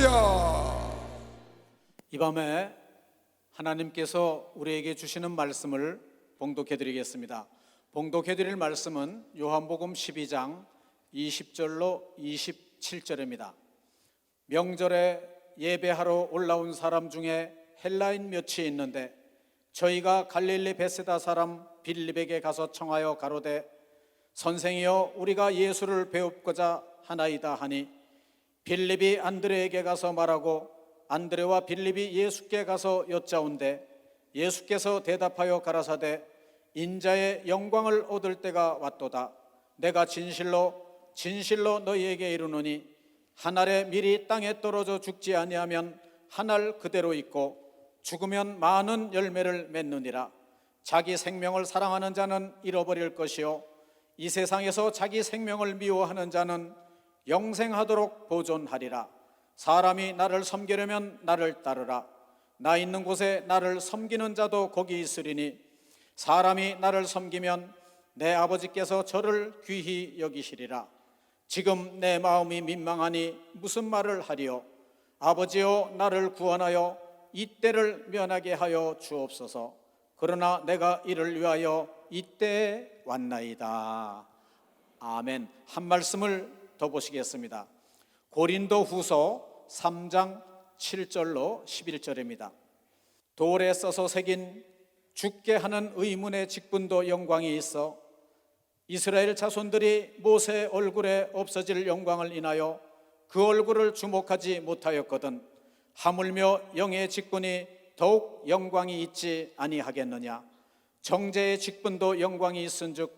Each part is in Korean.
할렐루야. 이 밤에 하나님께서 우리에게 주시는 말씀을 봉독해 드리겠습니다. 봉독해 드릴 말씀은 요한복음 12장 20절로 27절입니다. 명절에 예배하러 올라온 사람 중에 헬라인 몇이 있는데 저희가 갈릴리 베세다 사람 빌립에게 가서 청하여 가로되 선생이여 우리가 예수를 배웁고자 하나이다 하니 빌립이 안드레에게 가서 말하고 안드레와 빌립이 예수께 가서 여짜온대 예수께서 대답하여 가라사대 인자의 영광을 얻을 때가 왔도다. 내가 진실로 너희에게 이르노니 한 알의 밀이 땅에 떨어져 죽지 아니하면 한 알 그대로 있고 죽으면 많은 열매를 맺느니라. 자기 생명을 사랑하는 자는 잃어버릴 것이요 이 세상에서 자기 생명을 미워하는 자는 영생하도록 보존하리라. 사람이 나를 섬기려면 나를 따르라. 나 있는 곳에 나를 섬기는 자도 거기 있으리니 사람이 나를 섬기면 내 아버지께서 저를 귀히 여기시리라. 지금 내 마음이 민망하니 무슨 말을 하리요. 아버지여 나를 구원하여 이 때를 면하게 하여 주옵소서. 그러나 내가 이를 위하여 이때에 왔나이다. 아멘. 한 말씀을 더 보시겠습니다. 고린도 후서 3장 7절로 11절입니다. 돌에 써서 새긴 죽게 하는 의문의 직분도 영광이 있어 이스라엘 자손들이 모세 얼굴에 없어질 영광을 인하여 그 얼굴을 주목하지 못하였거든 하물며 영의 직분이 더욱 영광이 있지 아니하겠느냐. 정죄의 직분도 영광이 있은즉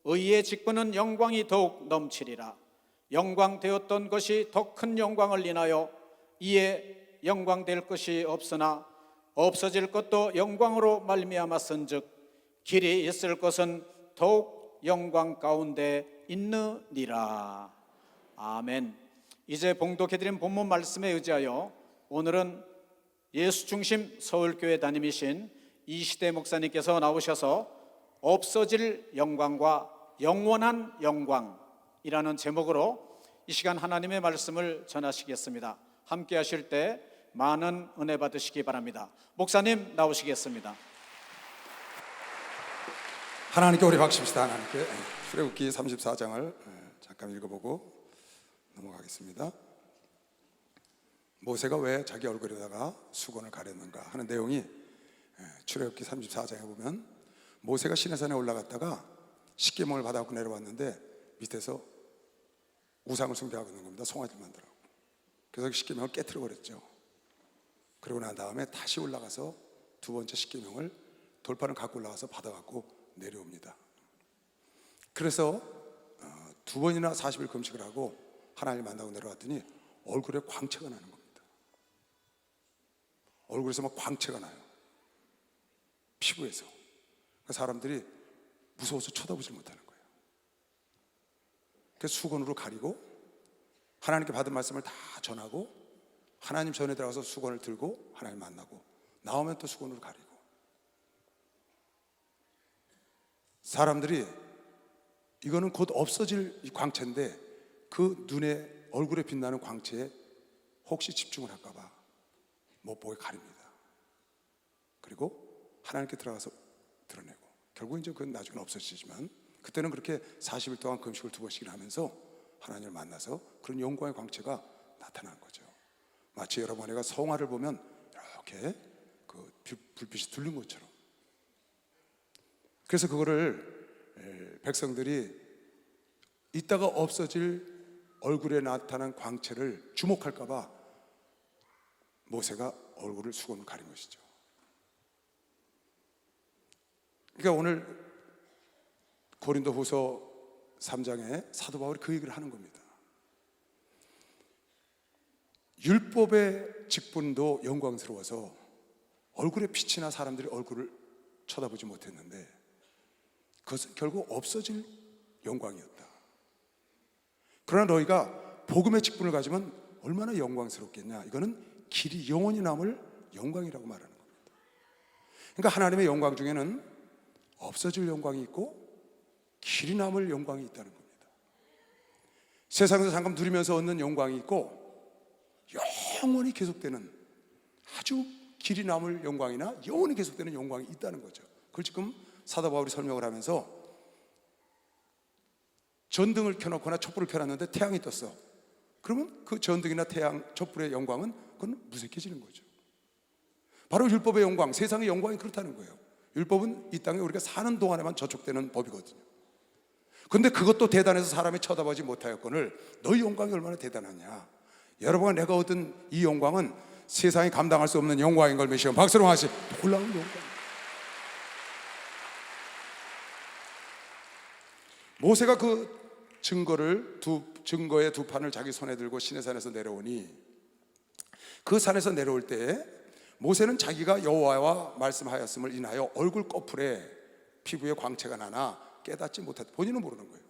의의 직분은 영광이 더욱 넘치리라. 영광되었던 것이 더 큰 영광을 인하여 이에 영광될 것이 없으나 없어질 것도 영광으로 말미암았은즉 길이 있을 것은 더욱 영광 가운데 있느니라. 아멘. 이제 봉독해드린 본문 말씀에 의지하여 오늘은 예수 중심 서울교회 담임이신 이시대 목사님께서 나오셔서 없어질 영광과 영원한 영광이라는 제목으로 이 시간 하나님의 말씀을 전하시겠습니다. 함께 하실 때 많은 은혜 받으시기 바랍니다. 목사님 나오시겠습니다. 하나님께 우리 박십시다. 하나님께 출애굽기 34장을 잠깐 읽어보고 넘어가겠습니다. 모세가 왜 자기 얼굴에다가 수건을 가렸는가 하는 내용이 출애굽기 34장에 보면 모세가 시내산에 올라갔다가 십계명을 받아갖고 내려왔는데 밑에서 우상을 숭배하고 있는 겁니다. 송아지를 만들라고. 그래서 십계명을 깨트려 버렸죠. 그러고 난 다음에 다시 올라가서 두 번째 십계명을 돌판을 갖고 올라가서 받아갖고 내려옵니다. 그래서 두 번이나 40일 금식을 하고 하나님을 만나고 내려왔더니 얼굴에 광채가 나는 겁니다. 얼굴에서 막 광채가 나요. 피부에서. 사람들이 무서워서 쳐다보질 못하는 거예요. 그래서 수건으로 가리고 하나님께 받은 말씀을 다 전하고 하나님 전에 들어가서 수건을 들고 하나님 만나고 나오면 또 수건으로 가리고 사람들이 이거는 곧 없어질 광채인데 그 눈에 얼굴에 빛나는 광채에 혹시 집중을 할까봐 못 보게 가립니다. 그리고 하나님께 들어가서 드러내고 결국 이제 그건 나중에 없어지지만 그때는 그렇게 40일 동안 금식을 두 번씩이나 하면서 하나님을 만나서 그런 영광의 광채가 나타난 거죠. 마치 여러분에게 성화를 보면 이렇게 그 불빛이 둘린 것처럼. 그래서 그거를 백성들이 이따가 없어질 얼굴에 나타난 광채를 주목할까봐 모세가 얼굴을 수건으로 가린 것이죠. 그러니까 오늘 고린도 후서 3장에 사도 바울이 그 얘기를 하는 겁니다. 율법의 직분도 영광스러워서 얼굴에 빛이 나 사람들이 얼굴을 쳐다보지 못했는데 그것은 결국 없어질 영광이었다. 그러나 너희가 복음의 직분을 가지면 얼마나 영광스럽겠냐. 이거는 길이 영원히 남을 영광이라고 말하는 겁니다. 그러니까 하나님의 영광 중에는 없어질 영광이 있고 길이 남을 영광이 있다는 겁니다. 세상에서 잠깐 누리면서 얻는 영광이 있고 영원히 계속되는, 아주 길이 남을 영광이나 영원히 계속되는 영광이 있다는 거죠. 그걸 지금 사도 바울이 설명을 하면서 전등을 켜놓거나 촛불을 켜놨는데 태양이 떴어. 그러면 그 전등이나 태양, 촛불의 영광은 그건 무색해지는 거죠. 바로 율법의 영광, 세상의 영광이 그렇다는 거예요. 율법은 이 땅에 우리가 사는 동안에만 저촉되는 법이거든요. 그런데 그것도 대단해서 사람이 쳐다보지 못하였거늘 너희 영광이 얼마나 대단하냐. 여러분과 내가 얻은 이 영광은 세상이 감당할 수 없는 영광인 걸 메시오. 박수로 하시. 놀라운 영광. 모세가 그 증거의 두 판을 자기 손에 들고 시내산에서 내려오니, 그 산에서 내려올 때에 모세는 자기가 여호와와 말씀하였음을 인하여 얼굴 꺼풀에 피부에 광채가 나나 깨닫지 못했다. 본인은 모르는 거예요.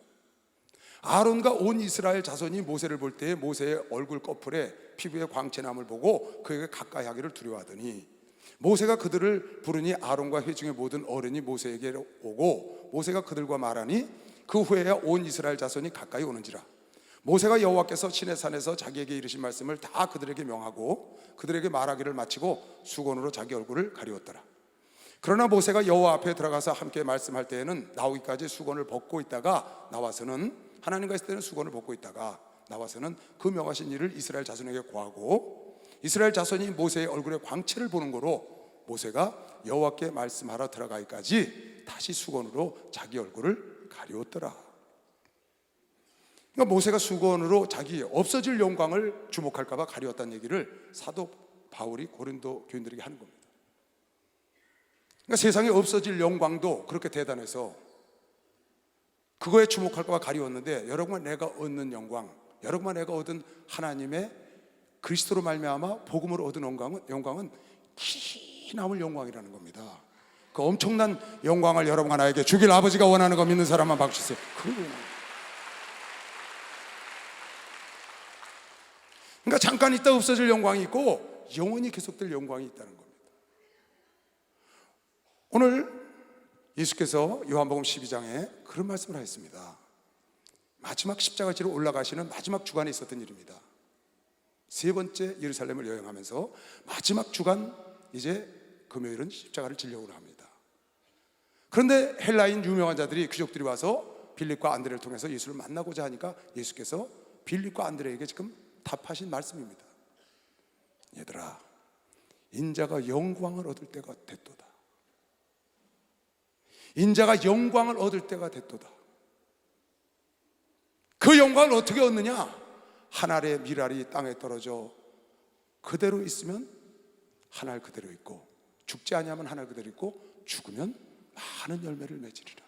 아론과 온 이스라엘 자손이 모세를 볼 때에 모세의 얼굴 꺼풀에 피부에 광채남을 보고 그에게 가까이 하기를 두려워하더니, 모세가 그들을 부르니 아론과 회중의 모든 어른이 모세에게 오고 모세가 그들과 말하니 그 후에야 온 이스라엘 자손이 가까이 오는지라. 모세가 여호와께서 시내산에서 자기에게 이르신 말씀을 다 그들에게 명하고 그들에게 말하기를 마치고 수건으로 자기 얼굴을 가리웠더라. 그러나 모세가 여호와 앞에 들어가서 함께 말씀할 때에는 나오기까지 수건을 벗고 있다가 나와서는, 하나님과 있을 때는 수건을 벗고 있다가 나와서는 그 명하신 일을 이스라엘 자손에게 고하고, 이스라엘 자손이 모세의 얼굴에 광채를 보는 거로 모세가 여호와께 말씀하러 들어가기까지 다시 수건으로 자기 얼굴을 가리웠더라. 그러니까 모세가 수건으로 자기 없어질 영광을 주목할까 봐 가리웠다는 얘기를 사도 바울이 고린도 교인들에게 하는 겁니다. 그러니까 세상에 없어질 영광도 그렇게 대단해서 그거에 주목할까 봐 가리웠는데, 여러분과 내가 얻는 영광, 여러분과 내가 얻은 하나님의 그리스도로 말미암아 복음으로 얻은 영광은 긴 남을 영광이라는 겁니다. 그 엄청난 영광을 여러분과 나에게 주길 아버지가 원하는 거 믿는 사람만 박수세요. 그러니까 잠깐 있다 없어질 영광이 있고 영원히 계속될 영광이 있다는 겁니다. 오늘 예수께서 요한복음 12장에 그런 말씀을 하셨습니다. 마지막 십자가 지로 올라가시는 마지막 주간에 있었던 일입니다. 세 번째 예루살렘을 여행하면서 마지막 주간, 이제 금요일은 십자가를 지려고 합니다. 그런데 헬라인 유명한 자들이, 귀족들이 와서 빌립과 안드레를 통해서 예수를 만나고자 하니까 예수께서 빌립과 안드레에게 지금 답하신 말씀입니다. 얘들아, 인자가 영광을 얻을 때가 됐도다. 인자가 영광을 얻을 때가 됐도다. 그 영광을 어떻게 얻느냐? 한 알의 밀알이 땅에 떨어져 그대로 있으면 한 알 그대로 있고, 죽지 아니하면 한 알 그대로 있고, 죽으면 많은 열매를 맺으리라.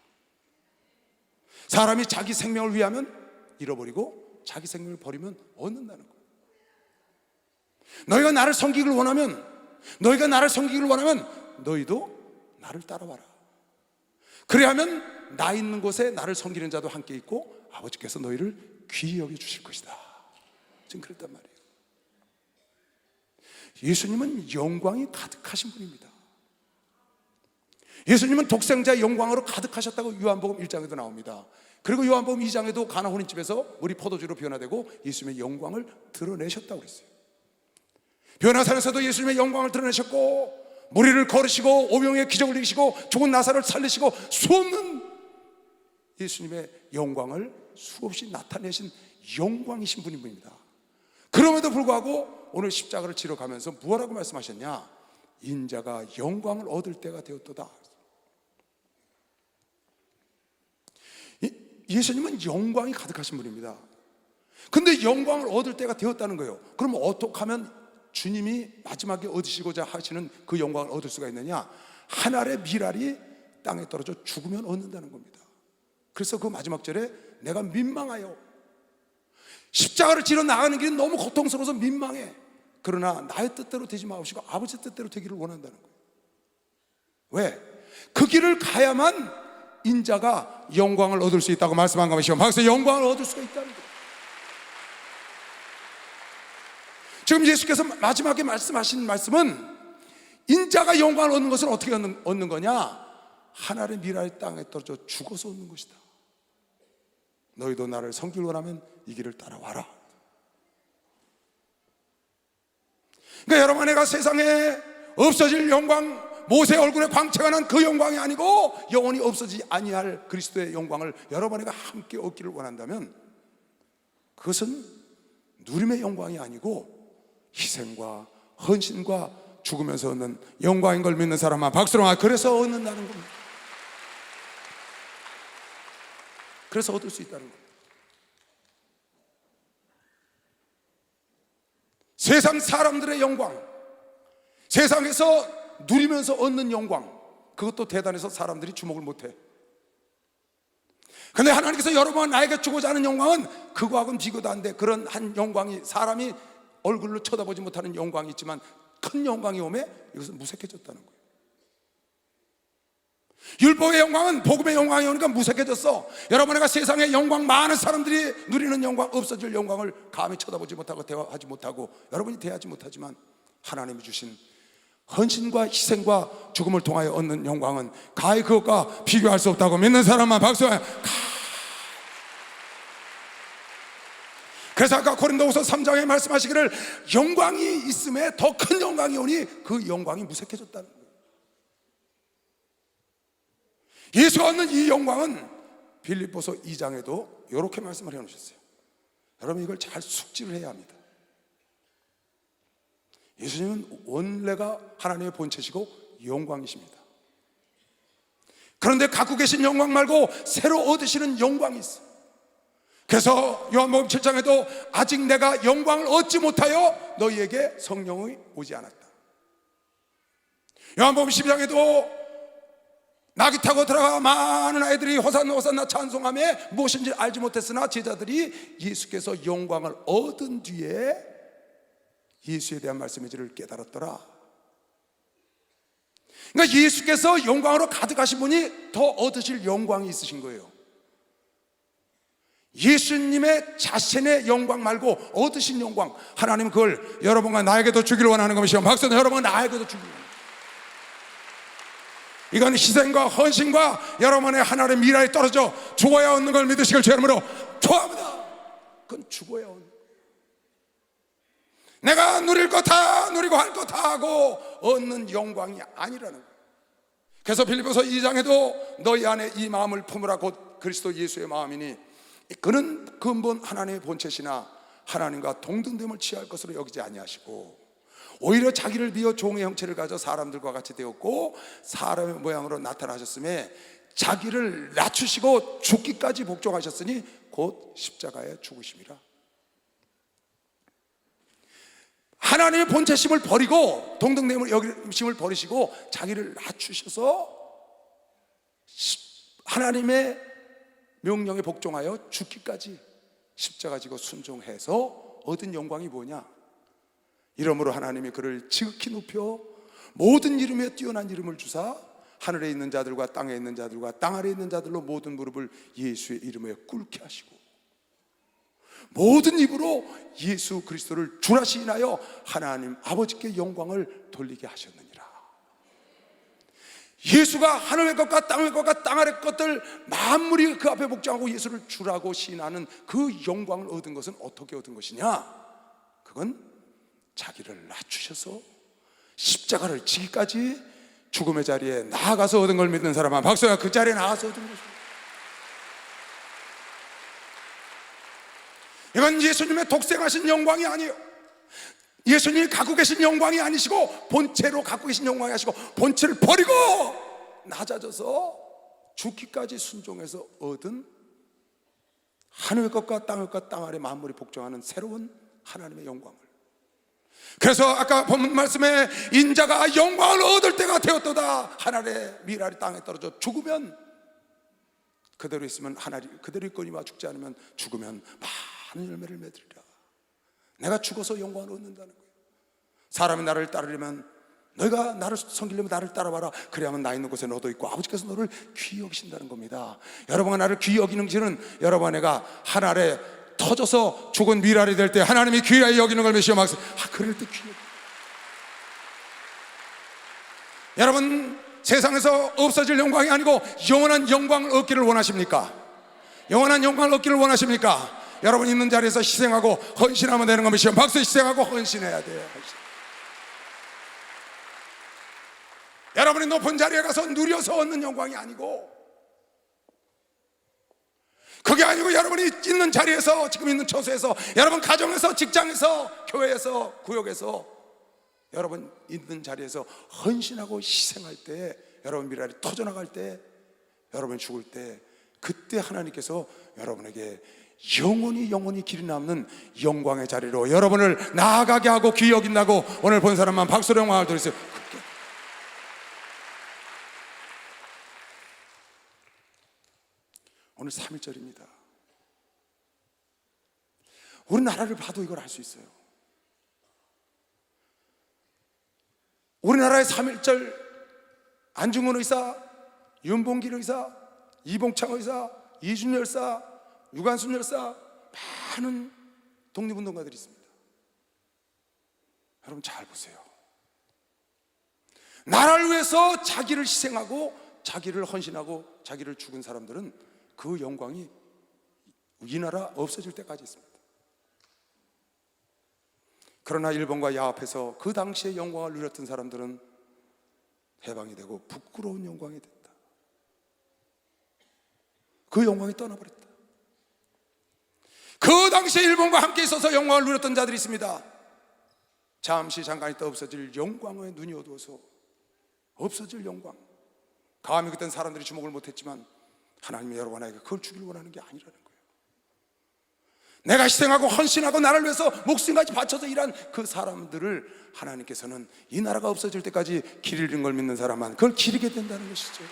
사람이 자기 생명을 위하면 잃어버리고 자기 생명을 버리면 얻는다는 거예요. 너희가 나를 섬기기를 원하면 너희도 나를 따라와라. 그래야면 나 있는 곳에 나를 섬기는 자도 함께 있고 아버지께서 너희를 귀히 여겨 주실 것이다. 지금 그랬단 말이에요. 예수님은 영광이 가득하신 분입니다. 예수님은 독생자의 영광으로 가득하셨다고 요한복음 1장에도 나옵니다. 그리고 요한복음 2장에도 가나 혼인집에서 물이 포도주로 변화되고 예수님의 영광을 드러내셨다고 그랬어요. 변화산에서도 예수님의 영광을 드러내셨고, 무리를 걸으시고 오병의 기적을 이기시고 죽은 나사로를 살리시고 수없는 예수님의 영광을 수없이 나타내신 영광이신 분입니다. 그럼에도 불구하고 오늘 십자가를 지러 가면서 무엇라고 말씀하셨냐? 인자가 영광을 얻을 때가 되었도다. 예수님은 영광이 가득하신 분입니다. 근데 영광을 얻을 때가 되었다는 거예요. 그럼 어떻게 하면 주님이 마지막에 얻으시고자 하시는 그 영광을 얻을 수가 있느냐? 한 알의 밀알이 땅에 떨어져 죽으면 얻는다는 겁니다. 그래서 그 마지막 절에 내가 민망하여, 십자가를 지러 나가는 길이 너무 고통스러워서 민망해. 그러나 나의 뜻대로 되지 마시고 아버지 뜻대로 되기를 원한다는 거예요. 왜? 그 길을 가야만 인자가 영광을 얻을 수 있다고 말씀한 것이죠. 그래서 영광을 얻을 수가 있다는 거예요. 지금 예수께서 마지막에 말씀하신 말씀은 인자가 영광을 얻는 것은 어떻게 얻는 거냐? 하나의 밀알이 땅에 떨어져 죽어서 얻는 것이다. 너희도 나를 섬기기 원하면 이 길을 따라와라. 그러니까 여러분 안에가 세상에 없어질 영광, 모세 얼굴에 광채가 난 그 영광이 아니고 영원히 없어지지 아니할 그리스도의 영광을 여러분 안에가 함께 얻기를 원한다면 그것은 누림의 영광이 아니고 희생과 헌신과 죽으면서 얻는 영광인 걸 믿는 사람만 박수로 그래서 얻는다는 겁니다. 그래서 얻을 수 있다는 겁니다. 세상 사람들의 영광, 세상에서 누리면서 얻는 영광, 그것도 대단해서 사람들이 주목을 못해. 근데 하나님께서 여러분 나에게 주고자 하는 영광은 그거하고는 비교도 안 돼. 그런 한 영광이, 사람이 얼굴로 쳐다보지 못하는 영광이 있지만 큰 영광이 오매 이것은 무색해졌다는 거예요. 율법의 영광은 복음의 영광이 오니까 무색해졌어. 여러분 내가 세상에 영광, 많은 사람들이 누리는 영광, 없어질 영광을 감히 쳐다보지 못하고 대화하지 못하고 여러분이 대하지 못하지만 하나님이 주신 헌신과 희생과 죽음을 통하여 얻는 영광은 가히 그것과 비교할 수 없다고 믿는 사람만 박수해. 그래서 아까 고린도후서 3장에 말씀하시기를 영광이 있음에 더 큰 영광이 오니 그 영광이 무색해졌다는 거예요. 예수가 얻는 이 영광은 빌립보서 2장에도 이렇게 말씀을 해놓으셨어요. 여러분 이걸 잘 숙지를 해야 합니다. 예수님은 원래가 하나님의 본체시고 영광이십니다. 그런데 갖고 계신 영광 말고 새로 얻으시는 영광이 있어요. 그래서 요한복음 7장에도 아직 내가 영광을 얻지 못하여 너희에게 성령이 오지 않았다. 요한복음 12장에도 나귀 타고 들어가 많은 아이들이 호산나 호산나 찬송하며 무엇인지 알지 못했으나 제자들이 예수께서 영광을 얻은 뒤에 예수에 대한 말씀의 질을 깨달았더라. 그러니까 예수께서 영광으로 가득하신 분이 더 얻으실 영광이 있으신 거예요. 예수님의 자신의 영광 말고 얻으신 영광, 하나님 그걸 여러분과 나에게도 주기를 원하는 것이요. 박수는 여러분과 나에게도 주기를 원합니다. 이건 희생과 헌신과 여러분의 하나님의 미랄이 떨어져 죽어야 얻는 걸 믿으시길 주 이름으로 축원합니다. 그건 죽어야 얻는, 내가 누릴 거 다 누리고 할 거 다 하고 얻는 영광이 아니라는 거예요. 그래서 빌립보서 2장에도 너희 안에 이 마음을 품으라 곧 그리스도 예수의 마음이니 그는 근본 하나님의 본체시나 하나님과 동등됨을 취할 것으로 여기지 아니하시고 오히려 자기를 비어 종의 형체를 가져 사람들과 같이 되었고 사람의 모양으로 나타나셨음에 자기를 낮추시고 죽기까지 복종하셨으니 곧 십자가에 죽으심이라. 하나님의 본체심을 버리고 동등됨을 여기심을 버리시고 자기를 낮추셔서 하나님의 명령에 복종하여 죽기까지 십자가 지고 순종해서 얻은 영광이 뭐냐? 이러므로 하나님이 그를 지극히 높여 모든 이름에 뛰어난 이름을 주사 하늘에 있는 자들과 땅에 있는 자들과 땅 아래에 있는 자들로 모든 무릎을 예수의 이름에 꿇게 하시고 모든 입으로 예수 그리스도를 주라 시인하여 하나님 아버지께 영광을 돌리게 하셨느니라. 예수가 하늘의 것과 땅의 것과 땅 아래 것들 만물이 그 앞에 복종하고 예수를 주라고 시인하는 그 영광을 얻은 것은 어떻게 얻은 것이냐? 그건 자기를 낮추셔서 십자가를 지기까지 죽음의 자리에 나아가서 얻은 걸 믿는 사람은 박수야. 그 자리에 나아가서 얻은 것입니다. 이건 예수님의 독생하신 영광이 아니에요. 예수님이 갖고 계신 영광이 아니시고 본체로 갖고 계신 영광이 아니시고 본체를 버리고 낮아져서 죽기까지 순종해서 얻은 하늘의 것과 땅의 것과 땅 아래 만물이 복종하는 새로운 하나님의 영광을. 그래서 아까 본 말씀에 인자가 영광을 얻을 때가 되었도다. 하늘의 미랄이 땅에 떨어져 죽으면 그대로 있으면 하늘이 그대로 있거니와 죽지 않으면 죽으면 많은 열매를 맺으리라. 내가 죽어서 영광을 얻는다는 거예요. 사람이 나를 따르려면 너희가 나를 섬기려면 나를 따라와라. 그래야만 나 있는 곳에 너도 있고 아버지께서 너를 귀히 여기신다는 겁니다. 여러분과 나를 귀히 여기는 것은 여러분 내가 하늘에 터져서 죽은 미랄이 될 때 하나님이 귀히 여기는 걸 메시어 막서 그럴 때 귀히. 여러분 세상에서 없어질 영광이 아니고 영원한 영광을 얻기를 원하십니까? 영원한 영광을 얻기를 원하십니까? 여러분 있는 자리에서 희생하고 헌신하면 되는 겁니다. 박수. 희생하고 헌신해야 돼요. 헌신. 여러분이 높은 자리에 가서 누려서 얻는 영광이 아니고, 그게 아니고 여러분이 있는 자리에서, 지금 있는 처소에서, 여러분 가정에서, 직장에서, 교회에서, 구역에서, 여러분 있는 자리에서 헌신하고 희생할 때, 여러분 미랄이 터져나갈 때, 여러분 죽을 때, 그때 하나님께서 여러분에게 영원히 길이 남는 영광의 자리로 여러분을 나아가게 하고 귀히 여긴다고 오늘 본 사람만 박수로 영광을 드리세요. 오늘 3.1절입니다. 우리나라를 봐도 이걸 알 수 있어요. 우리나라의 3.1절 안중근 의사, 윤봉길 의사, 이봉창 의사, 이준 열사, 유관순 열사, 많은 독립운동가들이 있습니다. 여러분 잘 보세요. 나라를 위해서 자기를 희생하고 자기를 헌신하고 자기를 죽은 사람들은 그 영광이 이 나라 없어질 때까지 있습니다. 그러나 일본과 야합해서 그 당시에 영광을 누렸던 사람들은 해방이 되고 부끄러운 영광이 됐다. 그 영광이 떠나버렸다. 그 당시에 일본과 함께 있어서 영광을 누렸던 자들이 있습니다. 잠시 잠깐 있다 없어질 영광의 눈이 어두워서 없어질 영광, 감히 그땐 사람들이 주목을 못했지만 하나님이 여러분에게 그걸 주기를 원하는 게 아니라는 거예요. 내가 희생하고 헌신하고 나를 위해서 목숨까지 바쳐서 일한 그 사람들을 하나님께서는 이 나라가 없어질 때까지 길 잃은 걸 믿는 사람만 그걸 기리게 된다는 것이죠.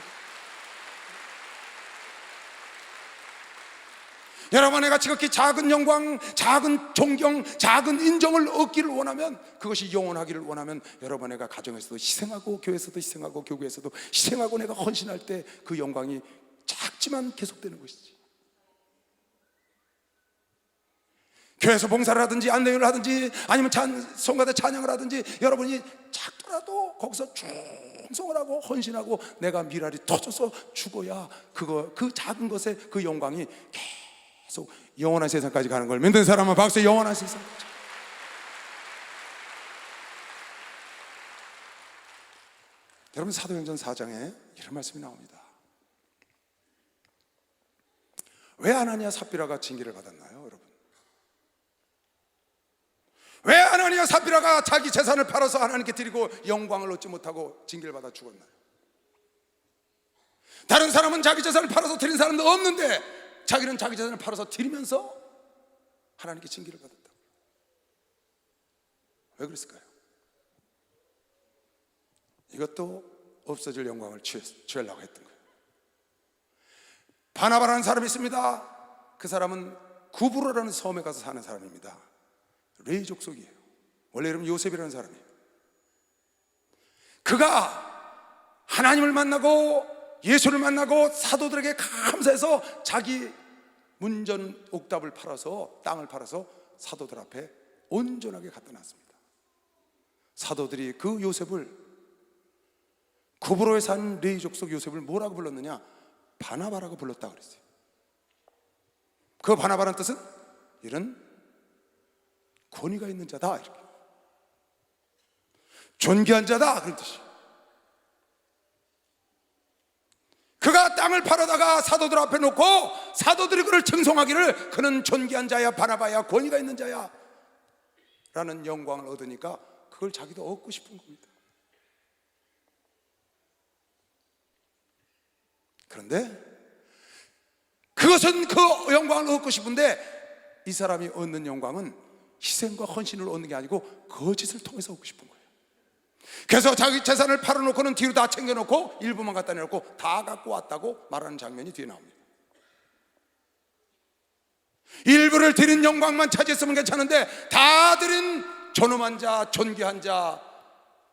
여러분, 내가 지극히 작은 영광, 작은 존경, 작은 인정을 얻기를 원하면, 그것이 영원하기를 원하면, 여러분 내가 가정에서도 희생하고 교회에서도 희생하고 교구에서도 희생하고 내가 헌신할 때 그 영광이 작지만 계속되는 것이지. 교회에서 봉사를 하든지 안내를 하든지 아니면 성가대 찬양을 하든지 여러분이 작더라도 거기서 충성을 하고 헌신하고 내가 미랄이 터져서 죽어야 그 작은 것의 그 영광이 계속 영원한 세상까지 가는 걸 믿는 사람은 박수. 영원한 세상까지. 여러분, 사도행전 4장에 이런 말씀이 나옵니다. 왜 아나니아 삽비라가 징계를 받았나요, 여러분? 왜 아나니아 삽비라가 자기 재산을 팔아서 하나님께 드리고 영광을 얻지 못하고 징계를 받아 죽었나요? 다른 사람은 자기 재산을 팔아서 드린 사람도 없는데 자기는 자기 재산을 팔아서 드리면서 하나님께 징계를 받았다. 왜 그랬을까요? 이것도 없어질 영광을 취하려고 했던 거예요. 바나바라는 사람이 있습니다. 그 사람은 구브로라는 섬에 가서 사는 사람입니다. 레위 족속이에요. 원래 이름 요셉이라는 사람이에요. 그가 하나님을 만나고 예수를 만나고 사도들에게 감사해서 자기 문전 옥답을 팔아서, 땅을 팔아서 사도들 앞에 온전하게 갖다 놨습니다. 사도들이 그 요셉을, 구브로에 산 레위 족속 요셉을 뭐라고 불렀느냐? 바나바라고 불렀다 그랬어요. 그 바나바라는 뜻은 이런 권위가 있는 자다, 이렇게 존귀한 자다, 그런 뜻이에요. 그가 땅을 팔아다가 사도들 앞에 놓고 사도들이 그를称颂하기를 그는 존귀한 자야, 바나바야, 권위가 있는 자야 라는 영광을 얻으니까 그걸 자기도 얻고 싶은 겁니다. 그런데 그것은 그 영광을 얻고 싶은데 이 사람이 얻는 영광은 희생과 헌신을 얻는 게 아니고 거짓을 통해서 얻고 싶은 거예요. 그래서 자기 재산을 팔아놓고는 뒤로 다 챙겨놓고 일부만 갖다 내놓고 다 갖고 왔다고 말하는 장면이 뒤에 나옵니다. 일부를 드린 영광만 차지했으면 괜찮은데 다 드린 존엄한 자, 존귀한 자,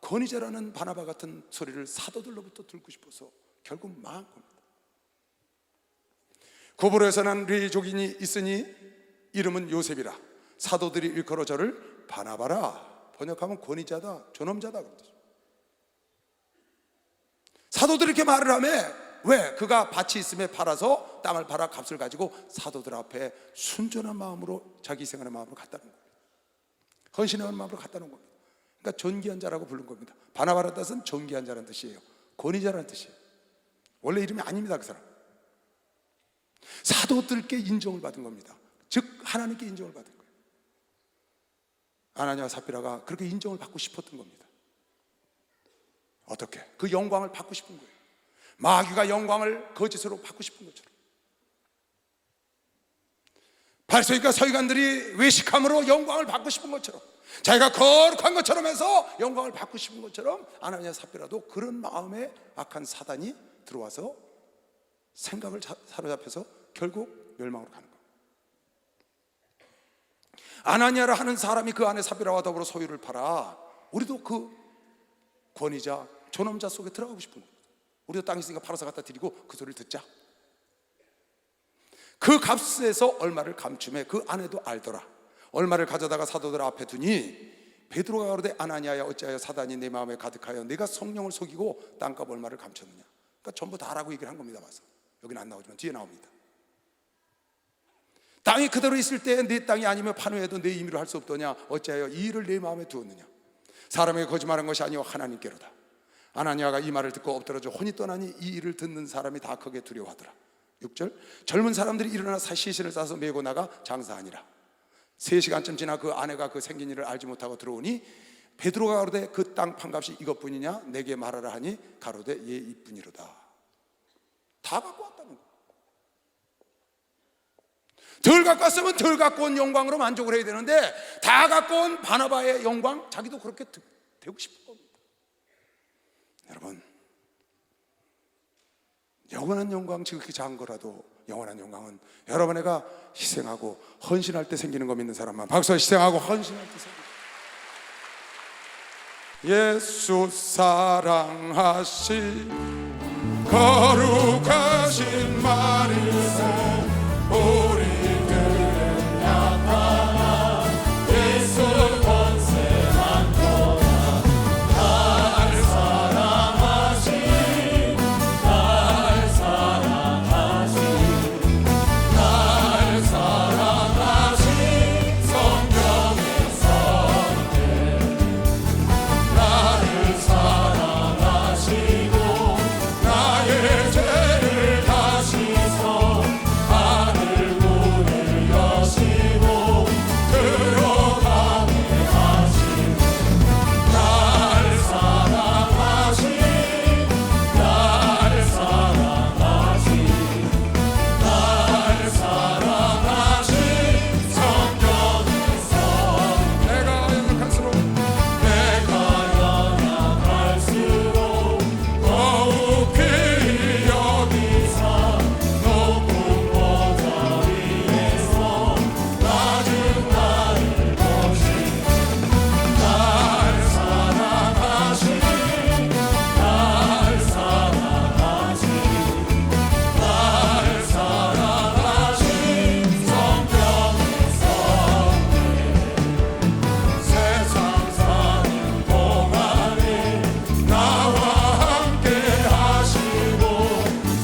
권위자라는 바나바 같은 소리를 사도들로부터 듣고 싶어서 결국 망한 겁니다. 구브로에서 난 레위족인이 있으니 이름은 요셉이라 사도들이 일컬어 저를 바나바라, 번역하면 권위자다, 존엄자다 그러죠. 사도들이 이렇게 말을 하며, 왜? 그가 밭이 있음에 팔아서, 땅을 팔아 값을 가지고 사도들 앞에 순전한 마음으로, 자기 희생하는 마음으로 갖다 놓은 겁니다. 헌신하는 마음으로 갖다 놓은 겁니다. 그러니까 존귀한 자라고 부른 겁니다. 바나바라는 뜻은 존귀한 자라는 뜻이에요. 권위자라는 뜻이에요. 원래 이름이 아닙니다. 그 사람 사도들께 인정을 받은 겁니다. 즉 하나님께 인정을 받은 거예요. 아나니아와 삽비라가 그렇게 인정을 받고 싶었던 겁니다. 어떻게? 그 영광을 받고 싶은 거예요. 마귀가 영광을 거짓으로 받고 싶은 것처럼. 발소이가 서기관들이 외식함으로 영광을 받고 싶은 것처럼, 자기가 거룩한 것처럼 해서 영광을 받고 싶은 것처럼 아나니아 삽비라도 그런 마음에 악한 사단이 들어와서 생각을 사로잡혀서 결국 멸망으로 가는 거예요. 아나니아라 하는 사람이 그 안에 삽비라와 더불어 소유를 팔아 우리도 그 권위자 존엄자 속에 들어가고 싶은 거예요. 우리도 땅 있으니까 팔아서 갖다 드리고 그 소리를 듣자. 그 값에서 얼마를 감춤해 그 아내도 알더라. 얼마를 가져다가 사도들 앞에 두니 베드로가 가로되 아나니아야 어찌하여 사단이 내 마음에 가득하여 내가 성령을 속이고 땅값 얼마를 감췄느냐. 그러니까 전부 다라고 얘기를 한 겁니다. 봐서 여기는 안 나오지만 뒤에 나옵니다. 땅이 그대로 있을 때 내 땅이 아니면 판후해도 내 임의로 할 수 없더냐. 어찌하여 이 일을 내 마음에 두었느냐. 사람에게 거짓말한 것이 아니오 하나님께로다. 아나니아가 이 말을 듣고 엎드러져 혼이 떠나니 이 일을 듣는 사람이 다 크게 두려워하더라. 6절 젊은 사람들이 일어나 시신을 싸서 메고 나가 장사하니라. 3시간쯤 지나 그 아내가 그 생긴 일을 알지 못하고 들어오니 베드로가 가로되 그 땅 판값이 이것뿐이냐 내게 말하라 하니 가로되 예 이뿐이로다. 다 갖고 왔다는 거예요. 덜 갖고 왔으면 덜 갖고 온 영광으로 만족을 해야 되는데 다 갖고 온 바나바의 영광 자기도 그렇게 되고 싶은 겁니다. 여러분, 영원한 영광 지극히 작은 거라도 영원한 영광은 여러분 애가 희생하고 헌신할 때 생기는 거 믿는 사람만 박수. 희생하고 헌신할 때 생기는 예수 사랑하시 거룩하신 마리사 우리들은 약하나 예수 권세 많도다. 날 사랑하시 날 사랑하시 날 사랑하시 성경의 선대 나를 사랑하시고 나의 죄를 다시서 하늘 문을 여시고 들어가게 하시고 날 사랑하시 날 사랑하시 날 사랑하시 성경의 선 내가 연약할수록 더욱 그리 여기사 높은 보좌 위에서 낮은 나를 보시고 날 사랑하시 날 사랑하시 날 사랑하시 성경의 선대 세상 사는 동안에 나와 함께 하시고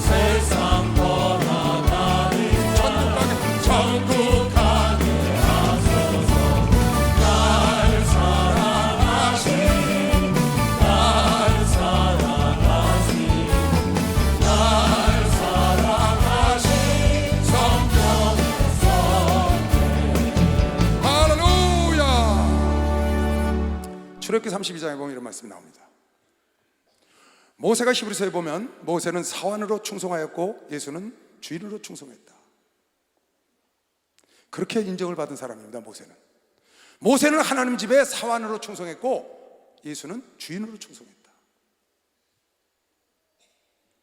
세상 떠나가니 천국 가게 하소서. 날 사랑하시 날 사랑하시 날 사랑하시 성경의 선대. 할렐루야. 출애굽기 32장에 보면 이런 말씀이 나옵니다. 모세가 히브리서에 보면 모세는 사환으로 충성하였고 예수는 주인으로 충성했다. 그렇게 인정을 받은 사람입니다. 모세는 하나님 집에 사환으로 충성했고 예수는 주인으로 충성했다.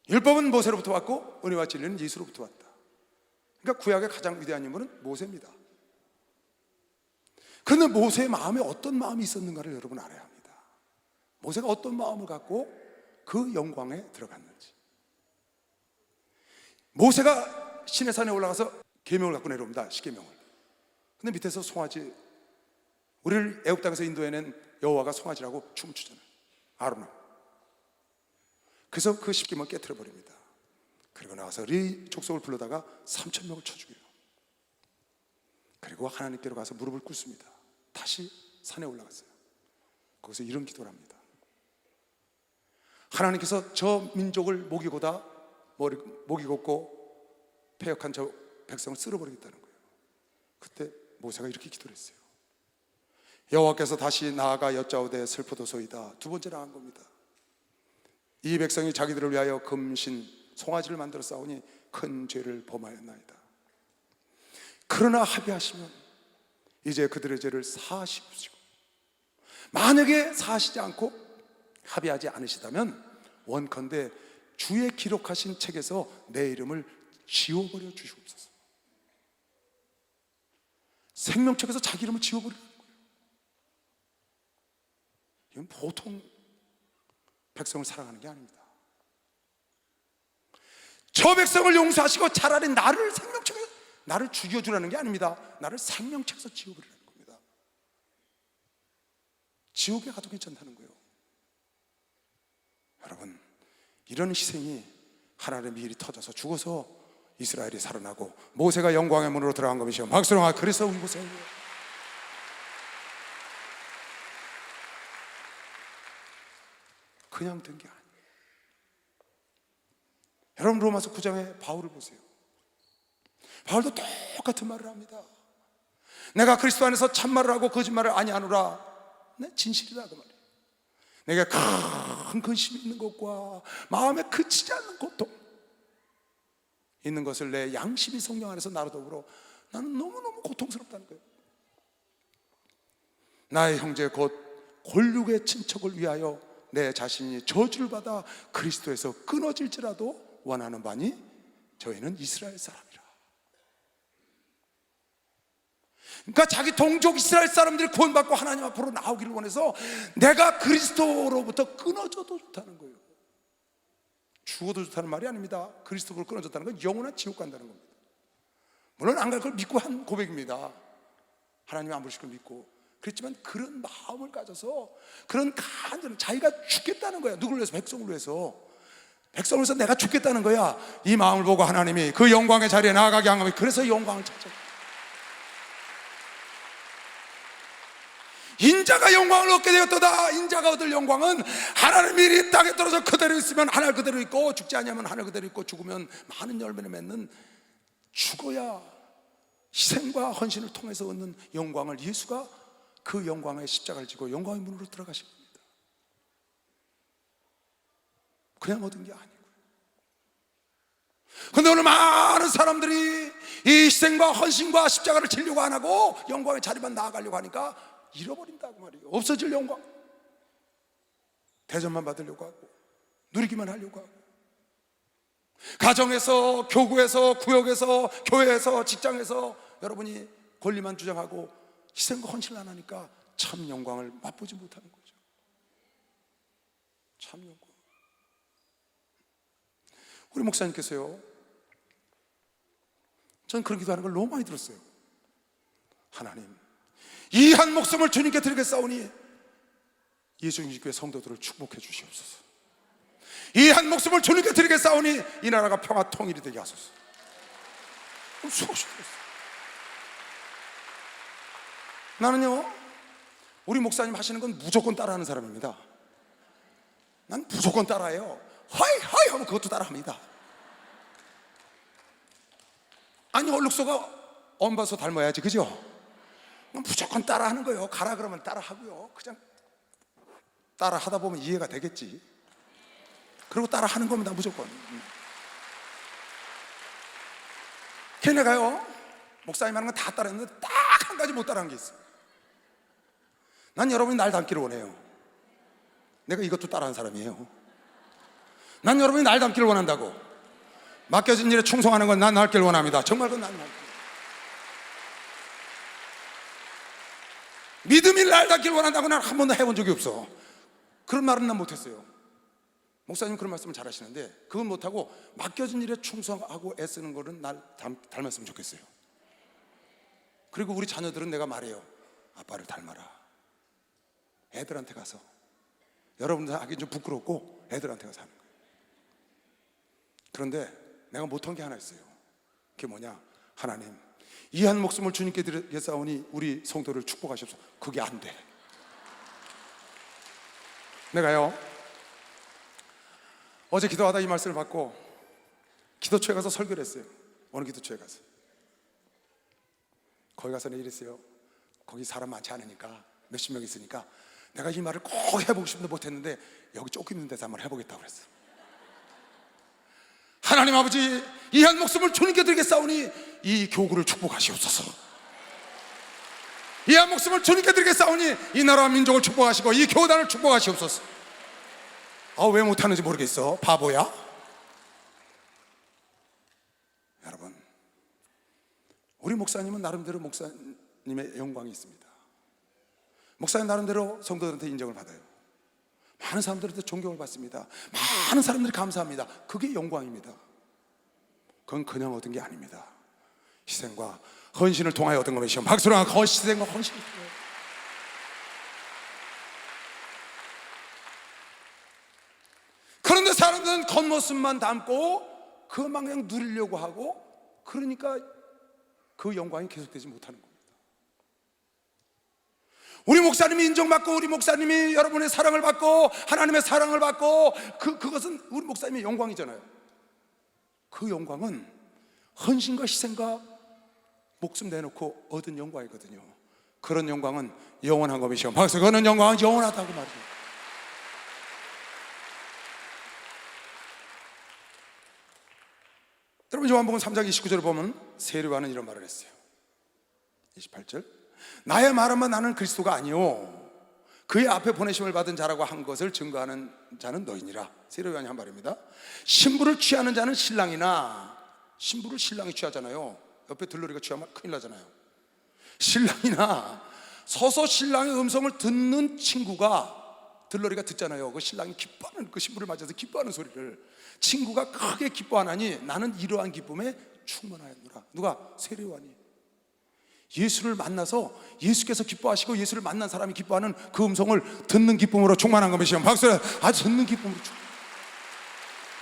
율법은 모세로부터 왔고 은혜와 진리는 예수로부터 왔다. 그러니까 구약의 가장 위대한 인물은 모세입니다. 그런데 모세의 마음에 어떤 마음이 있었는가를 여러분 알아야 합니다. 모세가 어떤 마음을 갖고 그 영광에 들어갔는지. 모세가 시내산에 올라가서 계명을 갖고 내려옵니다. 십계명을. 근데 밑에서 송아지, 우리를 애굽 땅에서 인도해낸 여호와가 송아지라고 춤을 추잖아요. 아론아. 그래서 그 십계명을 깨트려 버립니다. 그리고 나와서 리 족속을 불러다가 3,000명을 쳐 죽여요. 그리고 하나님께로 가서 무릎을 꿇습니다. 다시 산에 올라갔어요. 거기서 이런 기도를 합니다. 하나님께서 저 민족을 목이고다 목이 곱고 패역한 저 백성을 쓸어버리겠다는 거예요. 그때 모세가 이렇게 기도를 했어요. 여호와께서 다시 나아가 여짜오되 슬프도소이다. 두 번째 나간 겁니다. 이 백성이 자기들을 위하여 금신 송아지를 만들어 싸우니 큰 죄를 범하였나이다. 그러나 합의하시면 이제 그들의 죄를 사하십시오. 만약에 사하시지 않고 합의하지 않으시다면 원컨대 주의 기록하신 책에서 내 이름을 지워버려 주시옵소서. 생명책에서 자기 이름을 지워버리는 거예요. 이건 보통 백성을 사랑하는 게 아닙니다. 저 백성을 용서하시고 차라리 나를 생명책에서 나를 죽여주라는 게 아닙니다. 나를 생명책에서 지워버리라는 겁니다. 지옥에 가도 괜찮다는 거예요. 여러분, 이런 희생이 하나님의 일이 터져서 죽어서 이스라엘이 살아나고 모세가 영광의 문으로 들어간 것이요. 박수로 그래서 온 곳에 그냥 된 게 아니에요. 여러분, 로마서 9장에 바울을 보세요. 바울도 똑같은 말을 합니다. 내가 그리스도 안에서 참말을 하고 거짓말을 아니하노라. 네, 진실이다 그 말이에요. 내가 큰 근심이 있는 것과 마음에 그치지 않는 고통 있는 것을 내 양심이 성령 안에서 나로 더불어 나는 너무너무 고통스럽다는 거예요. 나의 형제 곧 골육의 친척을 위하여 내 자신이 저주를 받아 그리스도에서 끊어질지라도 원하는 바니 저희는 이스라엘 사람이라. 그러니까 자기 동족 이스라엘 사람들이 구원받고 하나님 앞으로 나오기를 원해서 내가 그리스도로부터 끊어져도 좋다는 거예요. 죽어도 좋다는 말이 아닙니다. 그리스도로 끊어졌다는 건 영원한 지옥 간다는 겁니다. 물론 안 갈 걸 믿고 한 고백입니다. 하나님이 안 부르실 걸 믿고. 그렇지만 그런 마음을 가져서 그런 간절한 자기가 죽겠다는 거야. 누구를 위해서? 백성을 위해서. 백성을 위해서 내가 죽겠다는 거야. 이 마음을 보고 하나님이 그 영광의 자리에 나아가게 한 겁니다. 그래서 영광을 찾죠. 인자가 영광을 얻게 되었도다. 인자가 얻을 영광은 하나님이 이 땅에 떨어져 그대로 있으면 하늘 그대로 있고 죽지 아니하면 하늘 그대로 있고 죽으면 많은 열매를 맺는 죽어야 희생과 헌신을 통해서 얻는 영광을 예수가 그 영광의 십자가를 지고 영광의 문으로 들어가신 겁니다. 그냥 얻은 게 아니고요. 그런데 오늘 많은 사람들이 이 희생과 헌신과 십자가를 지려고 안 하고 영광의 자리만 나아가려고 하니까 잃어버린다고 말이에요. 없어질 영광, 대접만 받으려고 하고 누리기만 하려고 하고 가정에서, 교구에서, 구역에서, 교회에서, 직장에서 여러분이 권리만 주장하고 희생과 헌신을 안 하니까 참 영광을 맛보지 못하는 거죠. 참 영광. 우리 목사님께서요, 전 그런 기도하는 걸 너무 많이 들었어요. 하나님, 이 한 목숨을 주님께 드리겠사오니 예수님교회 성도들을 축복해 주시옵소서. 이 한 목숨을 주님께 드리겠사오니 이 나라가 평화 통일이 되게 하소서. 수없이 들었어요. 나는요, 우리 목사님 하시는 건 무조건 따라하는 사람입니다. 난 무조건 따라해요. 하이 하이 하면 그것도 따라합니다. 아니, 얼룩소가 엄봐서 닮아야지, 그죠? 무조건 따라하는 거예요. 가라 그러면 따라하고요. 그냥 따라하다 보면 이해가 되겠지. 그리고 따라하는 겁니다, 무조건. 걔네가요, 목사님 하는 건 다 따라했는데 딱 한 가지 못 따라한 게 있어요. 난 여러분이 날 닮기를 원해요. 내가 이것도 따라한 사람이에요. 난 여러분이 날 닮기를 원한다고. 맡겨진 일에 충성하는 건 난 닮기를 원합니다. 정말 그건 난 닮기를. 믿음이 날 닮기를 원한다고 난 한 번도 해본 적이 없어. 그런 말은 난 못했어요. 목사님 그런 말씀을 잘 하시는데 그건 못하고 맡겨진 일에 충성하고 애쓰는 거는 날 닮았으면 좋겠어요. 그리고 우리 자녀들은 내가 말해요. 아빠를 닮아라. 애들한테 가서. 여러분들 하기 좀 부끄럽고 애들한테 가서 하는 거예요. 그런데 내가 못한 게 하나 있어요. 그게 뭐냐? 하나님, 이 한 목숨을 주님께 드리겠사오니 우리 성도를 축복하시옵소서. 그게 안 돼. 내가요, 어제 기도하다 이 말씀을 받고 기도처에 가서 설교를 했어요. 어느 기도처에 가서. 거기 가서는 이랬어요. 거기 사람 많지 않으니까, 몇십 명 있으니까 내가 이 말을 꼭 해보고 싶은데 못했는데 여기 쫓기는 데서 한번 해보겠다고 그랬어. 하나님 아버지, 이 한 목숨을 주님께 드리겠사오니 이 교구를 축복하시옵소서. 이 한 목숨을 주님께 드리겠사오니 이 나라와 민족을 축복하시고 이 교단을 축복하시옵소서. 왜 못하는지 모르겠어. 바보야? 여러분, 우리 목사님은 나름대로 목사님의 영광이 있습니다. 목사님 나름대로 성도들한테 인정을 받아요. 많은 사람들한테 존경을 받습니다. 많은 사람들이 감사합니다. 그게 영광입니다. 그건 그냥 얻은 게 아닙니다. 희생과 헌신을 통하여 얻은 것이요. 박수로 희생과 헌신을 통하여. 그런데 사람들은 겉모습만 담고 그것만 그냥 누리려고 하고, 그러니까 그 영광이 계속되지 못하는 겁니다. 우리 목사님이 인정받고 우리 목사님이 여러분의 사랑을 받고 하나님의 사랑을 받고 그것은 우리 목사님의 영광이잖아요. 그 영광은 헌신과 희생과 목숨 내놓고 얻은 영광이거든요. 그런 영광은 영원한 것이요. 박수. 그런 영광은 영원하다고 말이에요. 여러분, 요한복음 3장 29절을 보면 세례요한은 이런 말을 했어요. 28절, 나의 말하면 나는 그리스도가 아니요 그의 앞에 보내심을 받은 자라고 한 것을 증거하는 자는 너희니라. 세례요한이 한 말입니다. 신부를 취하는 자는 신랑이나, 신부를 신랑이 취하잖아요. 옆에 들러리가 취하면 큰일 나잖아요. 신랑이나 서서 신랑의 음성을 듣는 친구가, 들러리가 듣잖아요. 그 신랑이 기뻐하는, 그 신부를 맞아서 기뻐하는 소리를 친구가 크게 기뻐하나니 나는 이러한 기쁨에 충만하였노라. 누가? 세례요한이. 예수를 만나서 예수께서 기뻐하시고 예수를 만난 사람이 기뻐하는 그 음성을 듣는 기쁨으로 충만한 것이요. 박수를. 듣는 기쁨으로 충만.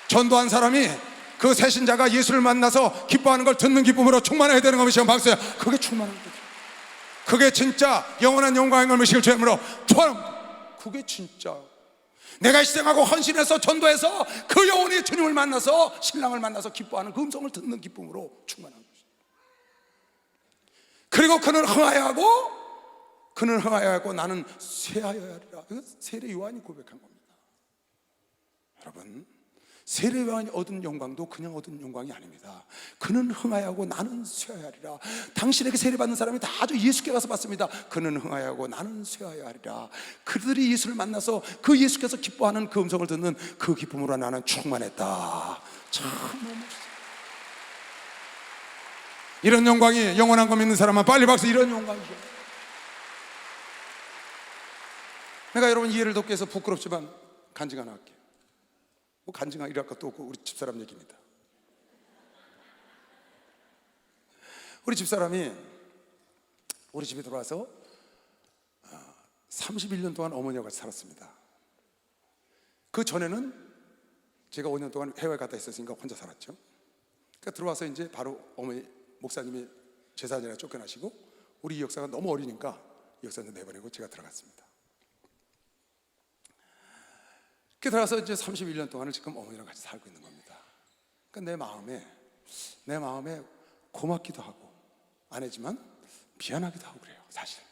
전도한 사람이, 그 새신자가 예수를 만나서 기뻐하는 걸 듣는 기쁨으로 충만해야 되는 것이요. 박수야. 그게 충만한 거죠. 그게 진짜 영원한 영광인 것이길 주님으로 토합니다. 그게 진짜 내가 희생하고 헌신해서 전도해서 그 영혼이 주님을 만나서 신랑을 만나서 기뻐하는 그 음성을 듣는 기쁨으로 충만한 것이죠. 그리고 그는 흥하여야 하고 나는 쇠하여야 하리라. 이건 세례요한이 고백한 겁니다. 여러분, 세례요한이 얻은 영광도 그냥 얻은 영광이 아닙니다. 그는 흥하여야 하고 나는 쇠하여야 하리라. 당신에게 세례받는 사람이 다 아주 예수께 가서 받습니다. 그는 흥하여야 하고 나는 쇠하여야 하리라. 그들이 예수를 만나서 그 예수께서 기뻐하는 그 음성을 듣는 그 기쁨으로 나는 충만했다. 참 너무 이런 영광이 영원한 거 믿는 사람은 빨리 박수. 이런 영광이죠. 내가 여러분 이해를 돕기 위해서 부끄럽지만 간증 하나 할게요. 뭐 간증할 것도 없고 우리 집사람 얘기입니다. 우리 집사람이 우리 집에 들어와서 31년 동안 어머니와 같이 살았습니다. 그 전에는 제가 5년 동안 해외에 갔다 있었으니까 혼자 살았죠. 그러니까 들어와서 이제 바로 어머니 목사님이 제사장이라 쫓겨나시고 우리 이 역사가 너무 어리니까 이 역사는 내보내고 제가 들어갔습니다. 그렇게 들어가서 이제 31년 동안을 지금 어머니랑 같이 살고 있는 겁니다. 그러니까 내 마음에 고맙기도 하고 아내지만 미안하기도 하고 그래요, 사실.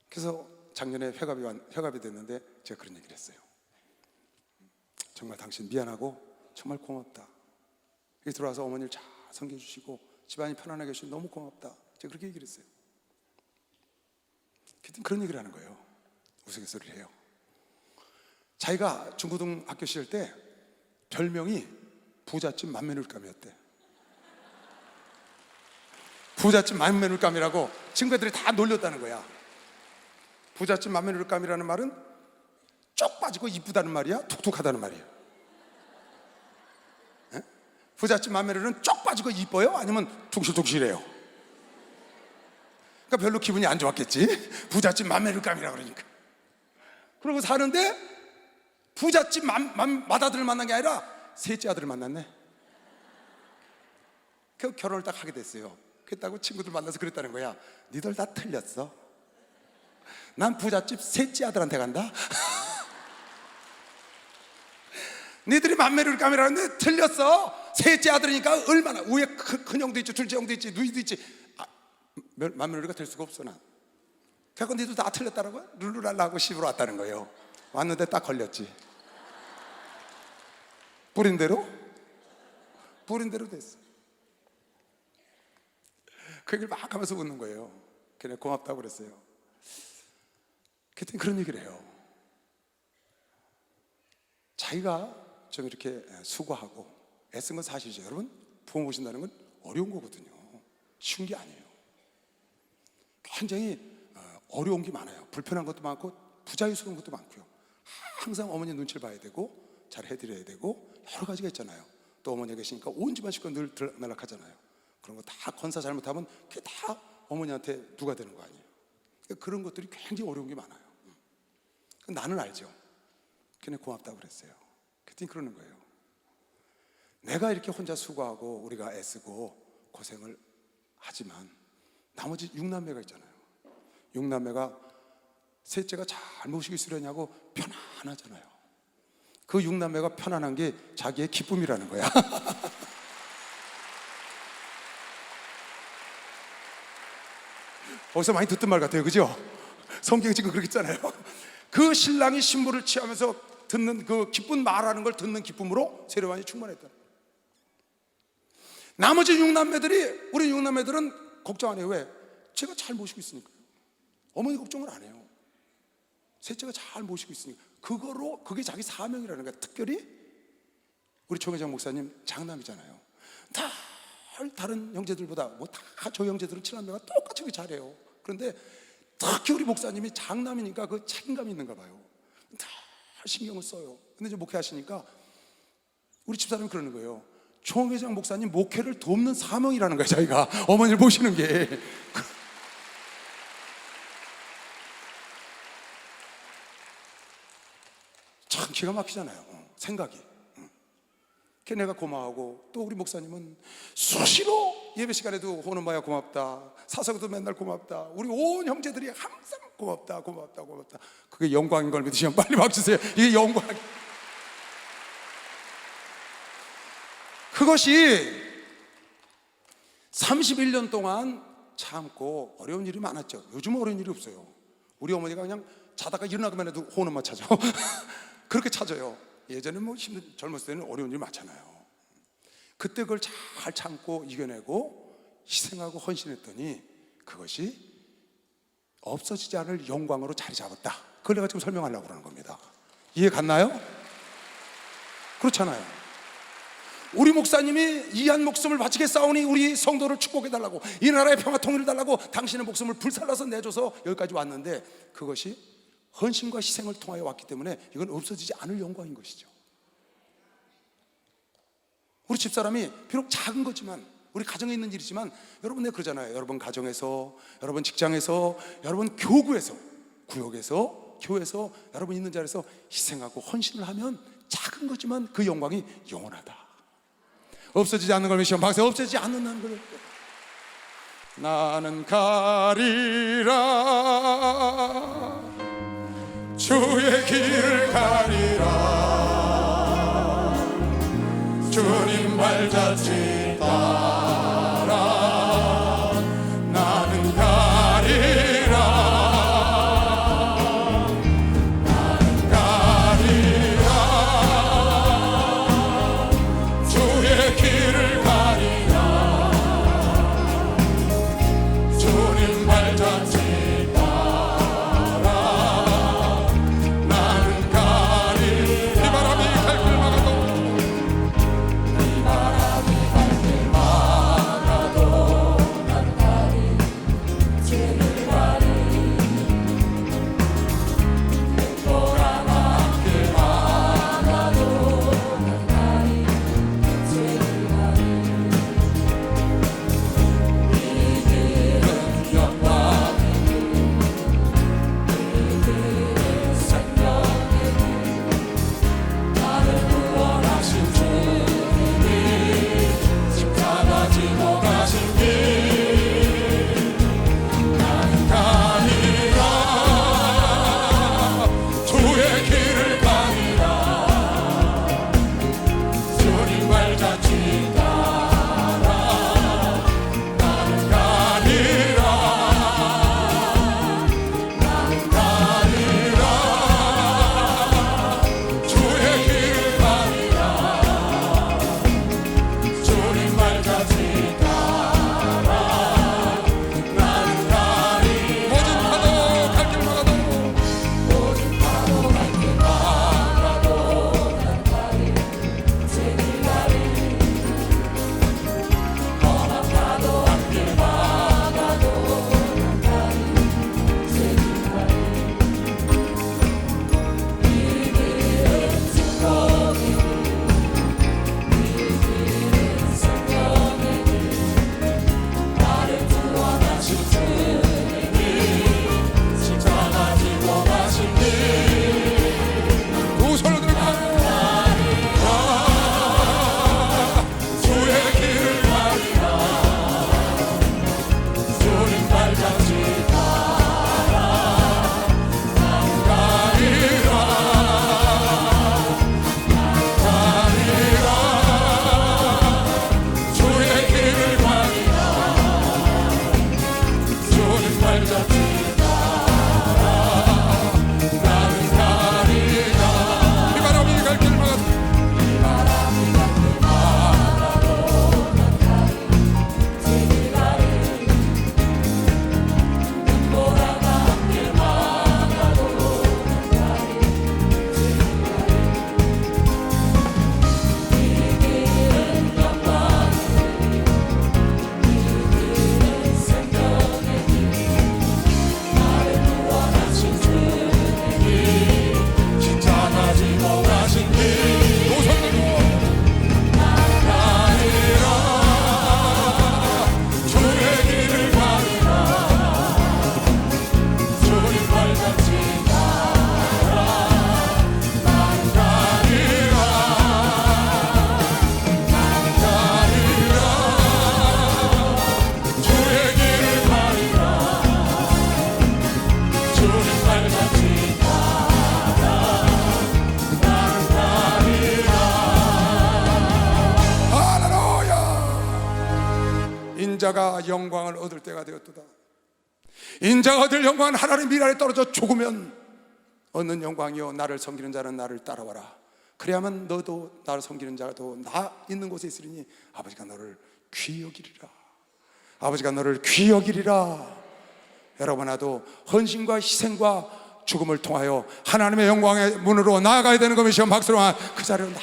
그래서 작년에 회갑이 됐는데 제가 그런 얘기를 했어요. 정말 당신 미안하고 정말 고맙다. 여기 들어와서 어머니를 잘 섬겨주시고 집안이 편안하게 해주시고 너무 고맙다. 제가 그렇게 얘기를 했어요. 그랬더니 그런 얘기를 하는 거예요. 우스갯소리를 해요. 자기가 중고등학교 시절 때 별명이 부잣집 만면울감이었대. 부잣집 만면울감이라고 친구들이 다 놀렸다는 거야. 부잣집 만면울감이라는 말은 쪽 빠지고 이쁘다는 말이야? 툭툭하다는 말이야? 에? 부잣집 만면울은 쪽 빠지고 이뻐요? 아니면 둥실둥실해요? 그러니까 별로 기분이 안 좋았겠지. 부잣집 만면울감이라 그러니까. 그러고 사는데 부잣집 맏아들을 만난 게 아니라 셋째 아들을 만났네. 그 결혼을 딱 하게 됐어요. 그랬다고 친구들 만나서 그랬다는 거야. 니들 다 틀렸어. 난 부잣집 셋째 아들한테 간다. 니들이 만매를 까매라는데 틀렸어. 셋째 아들이니까 얼마나 위에 큰 형도 있지, 둘째 형도 있지, 누이도 있지. 만매가 될 수가 없어. 난 그래서 니들 다 틀렸다라고 룰루랄라 하고 씹으러 왔다는 거예요. 왔는데 딱 걸렸지. 뿌린 대로 됐어. 그 얘기를 막 하면서 웃는 거예요. 그냥 고맙다고 그랬어요. 그랬더니 그런 얘기를 해요. 자기가 좀 이렇게 수고하고 애쓴 건 사실이죠. 여러분, 부모 보신다는 건 어려운 거거든요. 쉬운 게 아니에요. 굉장히 어려운 게 많아요. 불편한 것도 많고 부자유스러운 것도 많고요. 항상 어머니 눈치를 봐야 되고 잘 해드려야 되고 여러 가지가 있잖아요. 또 어머니가 계시니까 온 집안 식구가 늘 들락날락하잖아요. 그런 거 다 건사 잘못하면 그게 다 어머니한테 누가 되는 거 아니에요. 그러니까 그런 것들이 굉장히 어려운 게 많아요. 나는 알죠. 그냥 고맙다고 그랬어요. 그랬더니 그러는 거예요. 내가 이렇게 혼자 수고하고 우리가 애쓰고 고생을 하지만 나머지 6남매가 있잖아요. 6남매가 셋째가 잘 모시고 있으려냐고 편안하잖아요. 그 6남매가 편안한 게 자기의 기쁨이라는 거야. 어디서 많이 듣던 말 같아요, 그죠? 성경이 지금 그렇게 있잖아요. 그 신랑이 신부를 취하면서 듣는 그 기쁜 말하는 걸 듣는 기쁨으로 세례요한이 충만했다. 나머지 6남매들이, 우리 6남매들은 걱정 안 해요. 왜? 제가 잘 모시고 있으니까요. 어머니 걱정을 안 해요. 셋째가 잘 모시고 있으니까. 그게 자기 사명이라는 거야. 특별히 우리 총회장 목사님 장남이잖아요. 다른 형제들보다 다 저 형제들은 7남매가 똑같이 잘해요. 그런데 특히 우리 목사님이 장남이니까 그 책임감이 있는가 봐요. 다 신경을 써요. 근데 이제 목회하시니까 우리 집사람이 그러는 거예요. 총회장 목사님 목회를 돕는 사명이라는 거예요. 자기가 어머니를 모시는 게. 참 기가 막히잖아요. 생각이. 내가 고마워하고, 또 우리 목사님은 수시로 예배 시간에도 호는마야 고맙다, 사석에도 맨날 고맙다, 우리 온 형제들이 항상 고맙다. 그게 영광인 걸 믿으시면 빨리 박수세요. 이게 영광. 그것이 31년 동안 참고. 어려운 일이 많았죠. 요즘은 어려운 일이 없어요. 우리 어머니가 그냥 자다가 일어나기만 해도 호는마 찾아. 그렇게 찾아요. 예전에 젊었을 때는 어려운 일 많잖아요. 그때 그걸 잘 참고 이겨내고 희생하고 헌신했더니 그것이 없어지지 않을 영광으로 자리 잡았다. 그걸 내가 지금 설명하려고 그러는 겁니다. 이해 갔나요? 그렇잖아요. 우리 목사님이 이한 목숨을 바치게 싸우니 우리 성도를 축복해달라고, 이 나라의 평화 통일을 달라고 당신의 목숨을 불살라서 내줘서 여기까지 왔는데, 그것이 헌신과 희생을 통하여 왔기 때문에 이건 없어지지 않을 영광인 것이죠. 우리 집사람이 비록 작은 거지만, 우리 가정에 있는 일이지만, 여러분 내가 그러잖아요. 여러분 가정에서, 여러분 직장에서, 여러분 교구에서, 구역에서, 교회에서, 여러분 있는 자리에서 희생하고 헌신을 하면 작은 거지만 그 영광이 영원하다. 없어지지 않는 걸 믿으시면 박수. 없어지지 않는다는 걸. 나는 가리라, 주의 길을 가리라, 주님 발자취 따라. 나는 가리라, 나는 가리라, 주의 길을 가리라, 주님 발자취 인자가 영광을 얻을 때가 되었도다. 인자가 얻을 영광은 하나님 미랄에 떨어져 죽으면 얻는 영광이요, 나를 섬기는 자는 나를 따라와라. 그래야만 너도 나를 섬기는 자도 나 있는 곳에 있으리니 아버지가 너를 귀히 여기리라. 아버지가 너를 귀히 여기리라. 여러분, 나도 헌신과 희생과 죽음을 통하여 하나님의 영광의 문으로 나아가야 되는 것이요, 박수로만 그 자리로 나.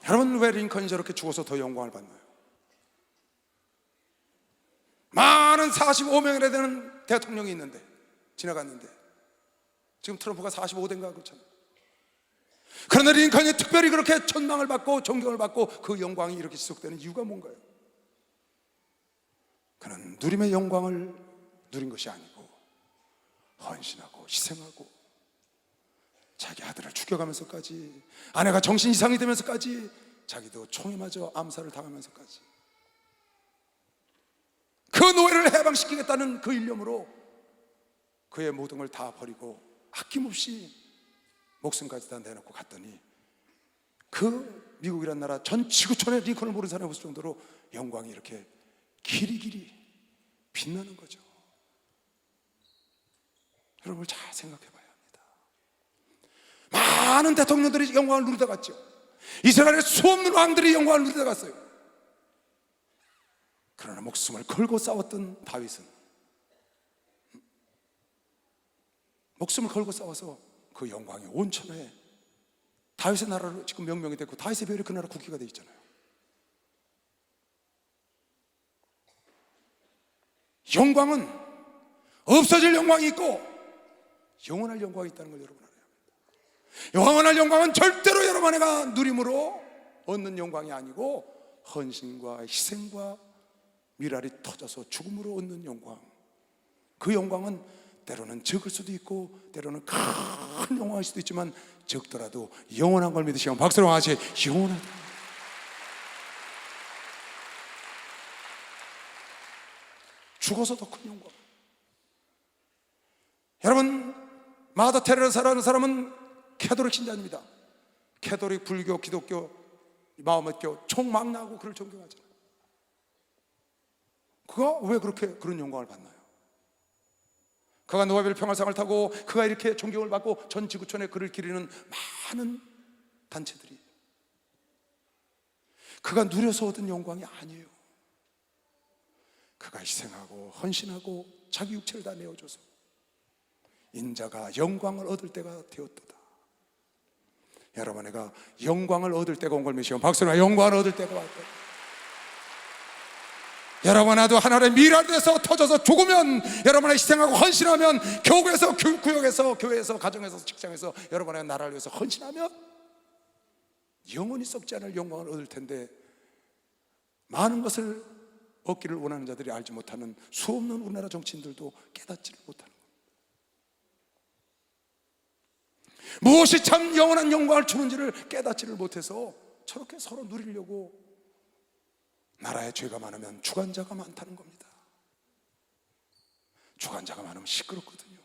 여러분, 왜 링컨이 저렇게 죽어서 더 영광을 받나요? 많은 45명이나 되는 대통령이 있는데, 지나갔는데, 지금 트럼프가 45대인가 그렇잖아요. 그러나 링컨이 특별히 그렇게 천망을 받고 존경을 받고 그 영광이 이렇게 지속되는 이유가 뭔가요? 그는 누림의 영광을 누린 것이 아니고 헌신하고 희생하고 자기 아들을 죽여가면서까지, 아내가 정신 이상이 되면서까지, 자기도 총에 맞아 암살을 당하면서까지 그 노예를 해방시키겠다는 그 일념으로 그의 모든 걸 다 버리고 아낌없이 목숨까지 다 내놓고 갔더니 그 미국이란 나라 전 지구촌에 링컨을 모르는 사람이 없을 정도로 영광이 이렇게 길이길이 빛나는 거죠. 여러분, 잘 생각해 봐야 합니다. 많은 대통령들이 영광을 누리다 갔죠. 이스라엘의 수없는 왕들이 영광을 누리다 갔어요. 그러나 목숨을 걸고 싸웠던 다윗은 목숨을 걸고 싸워서 그 영광이 온천에 다윗의 나라로 지금 명명이 됐고, 다윗의 별이 그 나라 국기가 되어 있잖아요. 영광은 없어질 영광이 있고 영원할 영광이 있다는 걸 여러분 알아야 합니다. 영원할 영광은 절대로 여러분 안에가 누림으로 얻는 영광이 아니고 헌신과 희생과 미랄이 터져서 죽음으로 얻는 영광. 그 영광은 때로는 적을 수도 있고 때로는 큰 영광일 수도 있지만 적더라도 영원한 걸 믿으시면 박수로 하시. 영원하다. 죽어서 더 큰 영광. 여러분, 마더 테레사라는 사람은 캐도릭 신자입니다. 캐도릭, 불교, 기독교, 마호메트교 총막 나고 그를 존경하잖아요. 그가 왜 그렇게 그런 영광을 받나요? 그가 노아벨 평화상을 타고 그가 이렇게 존경을 받고 전 지구촌에 그를 기리는 많은 단체들이, 그가 누려서 얻은 영광이 아니에요. 그가 희생하고 헌신하고 자기 육체를 다 내어줘서 인자가 영광을 얻을 때가 되었도다. 여러분, 내가 영광을 얻을 때가 온 걸 믿으시면 박수나 영광을 얻을 때가 왔다. 여러분, 나도 하나님의 미랄에서 터져서 죽으면, 여러분의 희생하고 헌신하면, 교구에서, 구역에서, 교회에서, 가정에서, 직장에서 여러분의 나라를 위해서 헌신하면 영원히 썩지 않을 영광을 얻을 텐데, 많은 것을 얻기를 원하는 자들이 알지 못하는 수없는 우리나라 정치인들도 깨닫지를 못하는 겁니다. 무엇이 참 영원한 영광을 주는지를 깨닫지를 못해서 저렇게 서로 누리려고, 나라에 죄가 많으면 주관자가 많다는 겁니다. 주관자가 많으면 시끄럽거든요.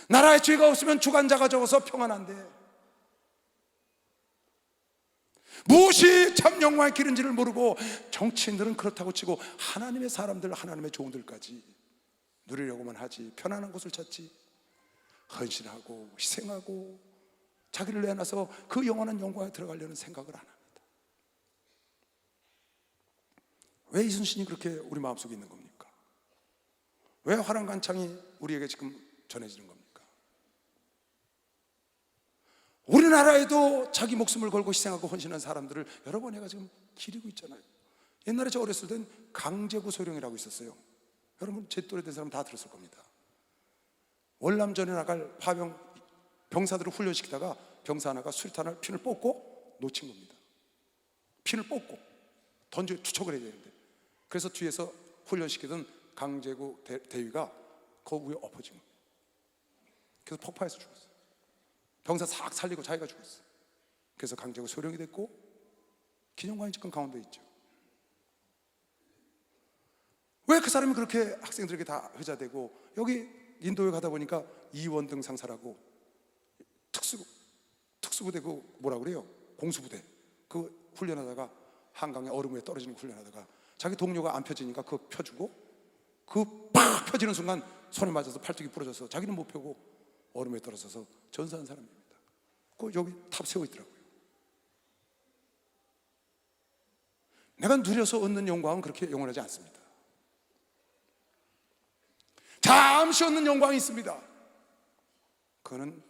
나라에 죄가 없으면 주관자가 적어서 평안한데, 무엇이 참 영광의 길인지를 모르고 정치인들은 그렇다고 치고 하나님의 사람들, 하나님의 종들까지 누리려고만 하지, 편안한 곳을 찾지, 헌신하고 희생하고 자기를 내놔서 그 영원한 영광에 들어가려는 생각을 안 합니다. 왜 이순신이 그렇게 우리 마음속에 있는 겁니까? 왜 화랑간창이 우리에게 지금 전해지는 겁니까? 우리나라에도 자기 목숨을 걸고 희생하고 헌신한 사람들을 여러 번 내가 지금 기리고 있잖아요. 옛날에 저 어렸을 땐 강제구 소령이라고 있었어요. 여러분, 제 또래 된 사람 다 들었을 겁니다. 월남전에 나갈 파병 병사들을 훈련시키다가 병사 하나가 수류탄을 핀을 뽑고 놓친 겁니다. 핀을 뽑고 던져 투척을 해야 되는데, 그래서 뒤에서 훈련시키던 강제구 대위가 그 위에 엎어진 겁니다. 그래서 폭파해서 죽었어요. 병사 싹 살리고 자기가 죽었어요. 그래서 강제구 소령이 됐고 기념관이 지금 강원도에 있죠. 왜 그 사람이 그렇게 학생들에게 다 회자되고, 여기 인도에 가다 보니까 이원등 상사라고 특수 특수부대 그 뭐라 그래요? 공수부대 그 훈련하다가 한강에 얼음 위에 떨어지는 거 훈련하다가 자기 동료가 안 펴지니까 그거 펴주고 그 팍 펴지는 순간 손에 맞아서 팔뚝이 부러져서 자기는 못 펴고 얼음에 떨어져서 전사한 사람입니다. 그 여기 탑 세워 있더라고요. 내가 누려서 얻는 영광은 그렇게 영원하지 않습니다. 잠시 얻는 영광이 있습니다. 그거는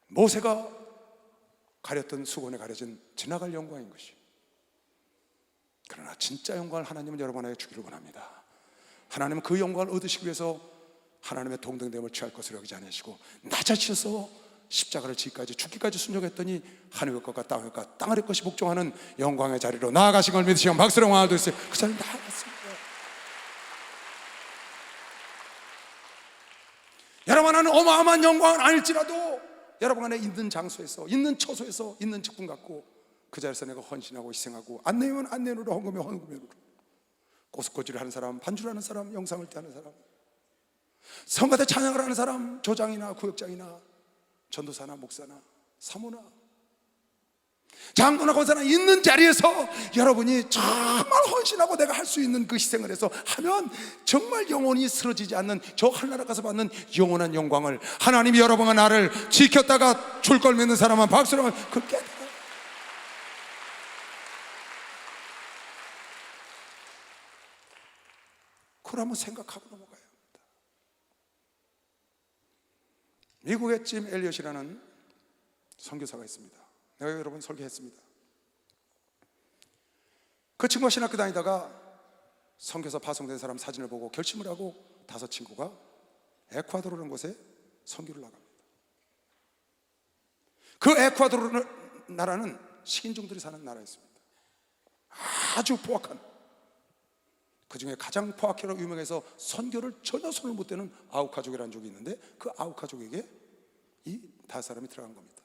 모세가 가렸던 수건에 가려진 지나갈 영광인 것이요. 그러나 진짜 영광을 하나님은 여러분에게 주기를 원합니다. 하나님은 그 영광을 얻으시기 위해서 하나님의 동등됨을 취할 것으로 여기지 않으시고 낮아지셔서 십자가를 지기까지 죽기까지 순종했더니 하늘의 것과 땅의 것, 땅 아래 것이 복종하는 영광의 자리로 나아가신 걸 믿으시면 박수로 영광을 드리세요. 그 자리에 나아갔습니다. 여러분 안에 어마어마한 영광은 아닐지라도 여러분 안에 있는 장소에서, 있는 처소에서, 있는 직분 갖고 그 자리에서 내가 헌신하고 희생하고 안내면 안내로 헌금이면 헌금으로 고스코지를 하는 사람, 반주를 하는 사람, 영상을 하는 사람, 성가대 찬양을 하는 사람, 조장이나 구역장이나 전도사나 목사나 사모나 장로나 권사나 있는 자리에서 여러분이 정말 헌신하고 내가 할 수 있는 그 희생을 해서 하면 정말 영원히 쓰러지지 않는 저 하늘나라 가서 받는 영원한 영광을 하나님이 여러분과 나를 지켰다가 줄 걸 믿는 사람은 박수로 하면 그렇게 그걸 한번 생각하고 넘어가야 합니다. 미국의 짐 엘리엇이라는 선교사가 있습니다. 내가 여러분 설교했습니다. 그 친구가 신학교 다니다가 선교사 파송된 사람 사진을 보고 결심을 하고 5 친구가 에콰도르라는 곳에 선교를 나갑니다. 그 에콰도르 나라는 식인종들이 사는 나라였습니다. 아주 포악한, 그 중에 가장 포악해로 유명해서 선교를 전혀 손을 못 대는 아우카족이라는 족이 있는데 그 아우카족에게 이 5사람이 들어간 겁니다.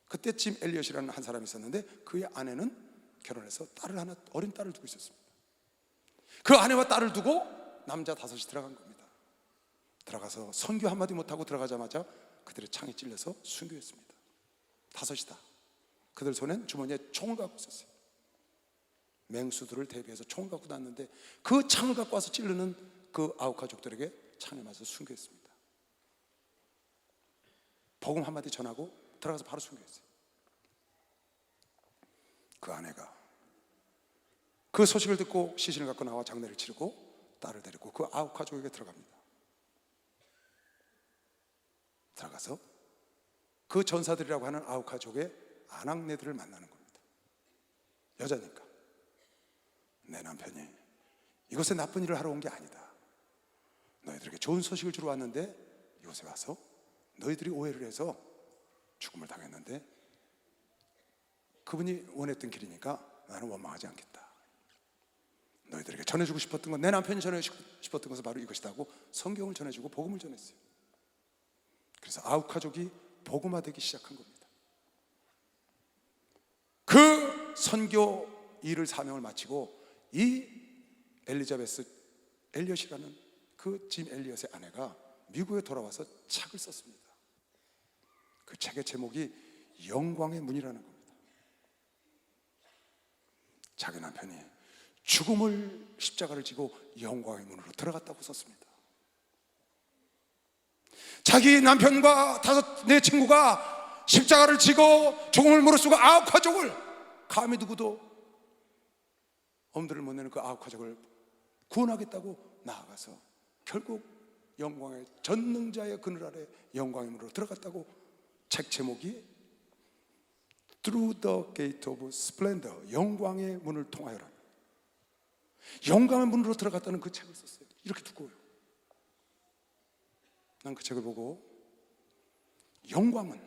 그때 짐 엘리엇이라는 한 사람이 있었는데 그의 아내는 결혼해서 딸을 하나, 어린 딸을 두고 있었습니다. 그 아내와 딸을 두고 남자 5이 들어간 겁니다. 들어가서 선교 한마디 못하고 들어가자마자 그들의 창에 찔려서 순교했습니다. 5이 다. 그들 손엔 주머니에 총을 갖고 있었어요. 맹수들을 대비해서 총을 갖고 났는데 그 창을 갖고 와서 찌르는 그 아우카족들에게 창에 맞아서 순교했습니다. 복음 한마디 전하고 들어가서 바로 순교했어요. 그 아내가 그 소식을 듣고 시신을 갖고 나와 장례를 치르고 딸을 데리고 그 아우카족에게 들어갑니다. 들어가서 그 전사들이라고 하는 아우카족의 아낙네들을 만나는 겁니다. 여자니까. 내 남편이 이곳에 나쁜 일을 하러 온 게 아니다. 너희들에게 좋은 소식을 주러 왔는데 이곳에 와서 너희들이 오해를 해서 죽음을 당했는데 그분이 원했던 길이니까 나는 원망하지 않겠다. 너희들에게 전해주고 싶었던 건, 내 남편이 전해주고 싶었던 것은 바로 이것이다 하고 성경을 전해주고 복음을 전했어요. 그래서 아우카족이 복음화되기 시작한 겁니다. 그 선교 일을 사명을 마치고 이 엘리자베스 엘리엇이라는 그 짐 엘리엇의 아내가 미국에 돌아와서 책을 썼습니다. 그 책의 제목이 영광의 문이라는 겁니다. 자기 남편이 죽음을 십자가를 지고 영광의 문으로 들어갔다고 썼습니다. 자기 남편과 4 친구가 십자가를 지고 죽음을 무릅쓰고 아우카족을 감히 누구도 엄두를 못 내는 그 아우카족을 구원하겠다고 나아가서 결국 영광의 전능자의 그늘 아래 영광의 문으로 들어갔다고 책 제목이 Through the Gate of Splendor, 영광의 문을 통하여라. 영광의 문으로 들어갔다는 그 책을 썼어요. 이렇게 두꺼워요. 난 그 책을 보고 영광은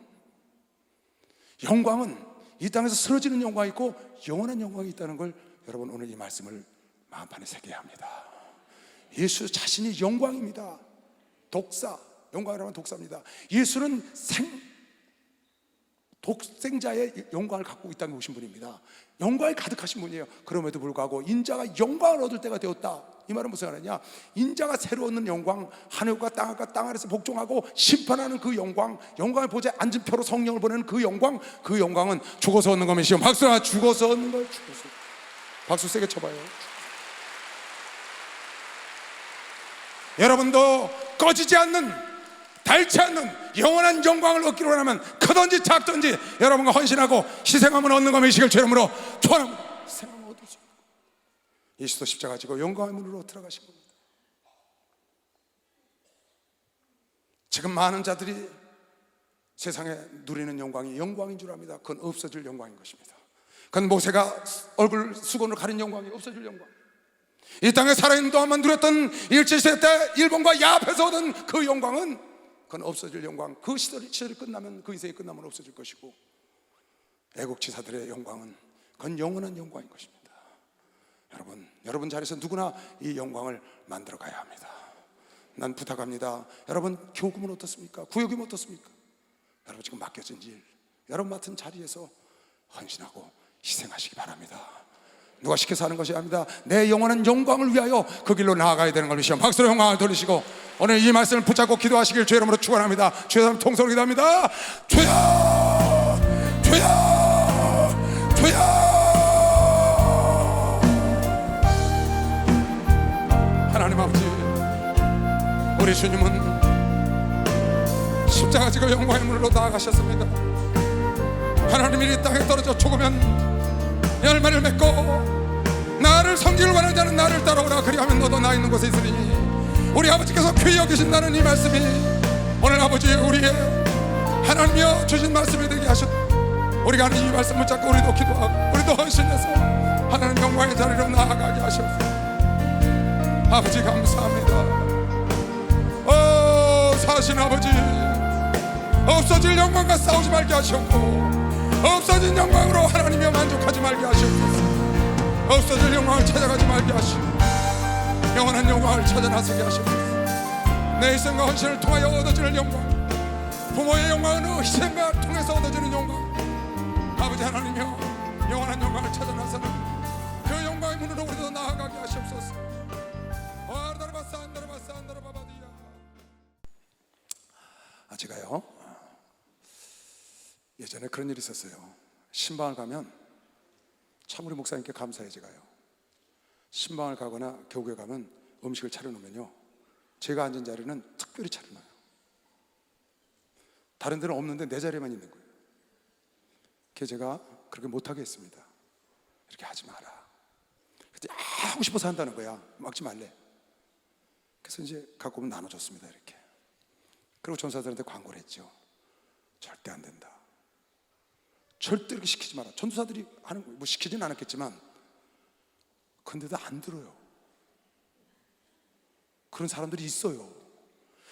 이 땅에서 쓰러지는 영광이 있고 영원한 영광이 있다는 걸 여러분 오늘 이 말씀을 마음판에 새겨야 합니다. 예수 자신이 영광입니다. 독사, 영광이라면 독사입니다. 예수는 독생자의 영광을 갖고 이 땅에 오신 분입니다. 영광이 가득하신 분이에요. 그럼에도 불구하고 인자가 영광을 얻을 때가 되었다. 이 말은 무슨 말이냐? 인자가 새로 얻는 영광, 하늘과 땅 아래서 복종하고 심판하는 그 영광, 영광의 보좌에 앉은 표로 성령을 보내는 그 영광, 그 영광은 죽어서 얻는 것이요. 박수나 죽어서 얻는 거예요. 죽어서. 박수 세게 쳐봐요. 여러분도 꺼지지 않는, 닳지 않는 영원한 영광을 얻기로 원하면 크든지 작든지 여러분과 헌신하고 희생하면 얻는 것이길 주름으로 초원합니다. 희생하면 얻으죠. 예수도 십자가 지고 영광의 문으로 들어가신 겁니다. 지금 많은 자들이 세상에 누리는 영광이 영광인 줄 압니다. 그건 없어질 영광인 것입니다. 그건 모세가 얼굴 수건으로 가린 영광이 없어질 영광. 이 땅에 살아있는 동안만 누렸던 일제시대 때 일본과 야합해서 얻은 그 영광은 그건 없어질 영광. 그 시절이 끝나면, 그 인생이 끝나면 없어질 것이고, 애국지사들의 영광은 그건 영원한 영광인 것입니다. 여러분 자리에서 누구나 이 영광을 만들어 가야 합니다. 난 부탁합니다. 여러분 교금은 어떻습니까? 구역이면 어떻습니까? 여러분 지금 맡겨진 일, 여러분 맡은 자리에서 헌신하고 희생하시기 바랍니다. 누가 시켜서 하는 것이 아닙니다. 내 영원한 영광을 위하여 그 길로 나아가야 되는 걸 믿으시오. 박수로 영광을 돌리시고 오늘 이 말씀을 붙잡고 기도하시길 주의 이름으로 축원합니다. 주의 사람 통성으로 기도합니다. 주여, 주여, 주여. 하나님 아버지, 우리 주님은 십자가 지고 영광의 문으로 나아가셨습니다. 하나님이 이 땅에 떨어져 죽으면 열매를 맺고 나를 섬기길 원하는 자는 나를 따라오라. 그리하면 너도 나 있는 곳에 있으리니. 우리 아버지께서 귀히 여기신다는 이 말씀이 오늘 아버지 우리의 하나님이여 주신 말씀이 되게 하셨. 우리가 하는 이 말씀 붙잡고 우리도 기도하고 우리도 헌신해서 하나님 영광의 자리로 나아가게 하셨소. 아버지 감사합니다. 사신 아버지, 없어질 영광과 싸우지 말게 하셨고 없어진 영광으로 하나님이여 만족하지 말게 하시옵소서. 없어질 영광을 찾아가지 말게 하시고 영원한 영광을 찾아 나서게 하시옵소서. 내 희생과 헌신을 통하여 얻어지는 영광, 부모의 영광은 희생과 통해서 얻어지는 영광, 아버지 하나님이여 영원한 영광을 찾아 나서는 그 영광의 문으로 우리도 나아가게 하시옵소서. 제가요 예전에 그런 일이 있었어요. 신방을 가면 참 우리 목사님께 감사해. 제가요 신방을 가거나 교구에 가면 음식을 차려놓으면요 제가 앉은 자리는 특별히 차려놔요. 다른 데는 없는데 내 자리에만 있는 거예요. 그래서 제가 그렇게 못하게 했습니다. 이렇게 하지 마라. 그때 하고 싶어서 한다는 거야. 막지 말래. 그래서 이제 갖고 오면 나눠줬습니다. 이렇게. 그리고 전사들한테 광고를 했죠. 절대 안 된다. 절대 이렇게 시키지 마라. 전도사들이 하는 거예요. 뭐 시키진 않았겠지만 근데도 안 들어요. 그런 사람들이 있어요.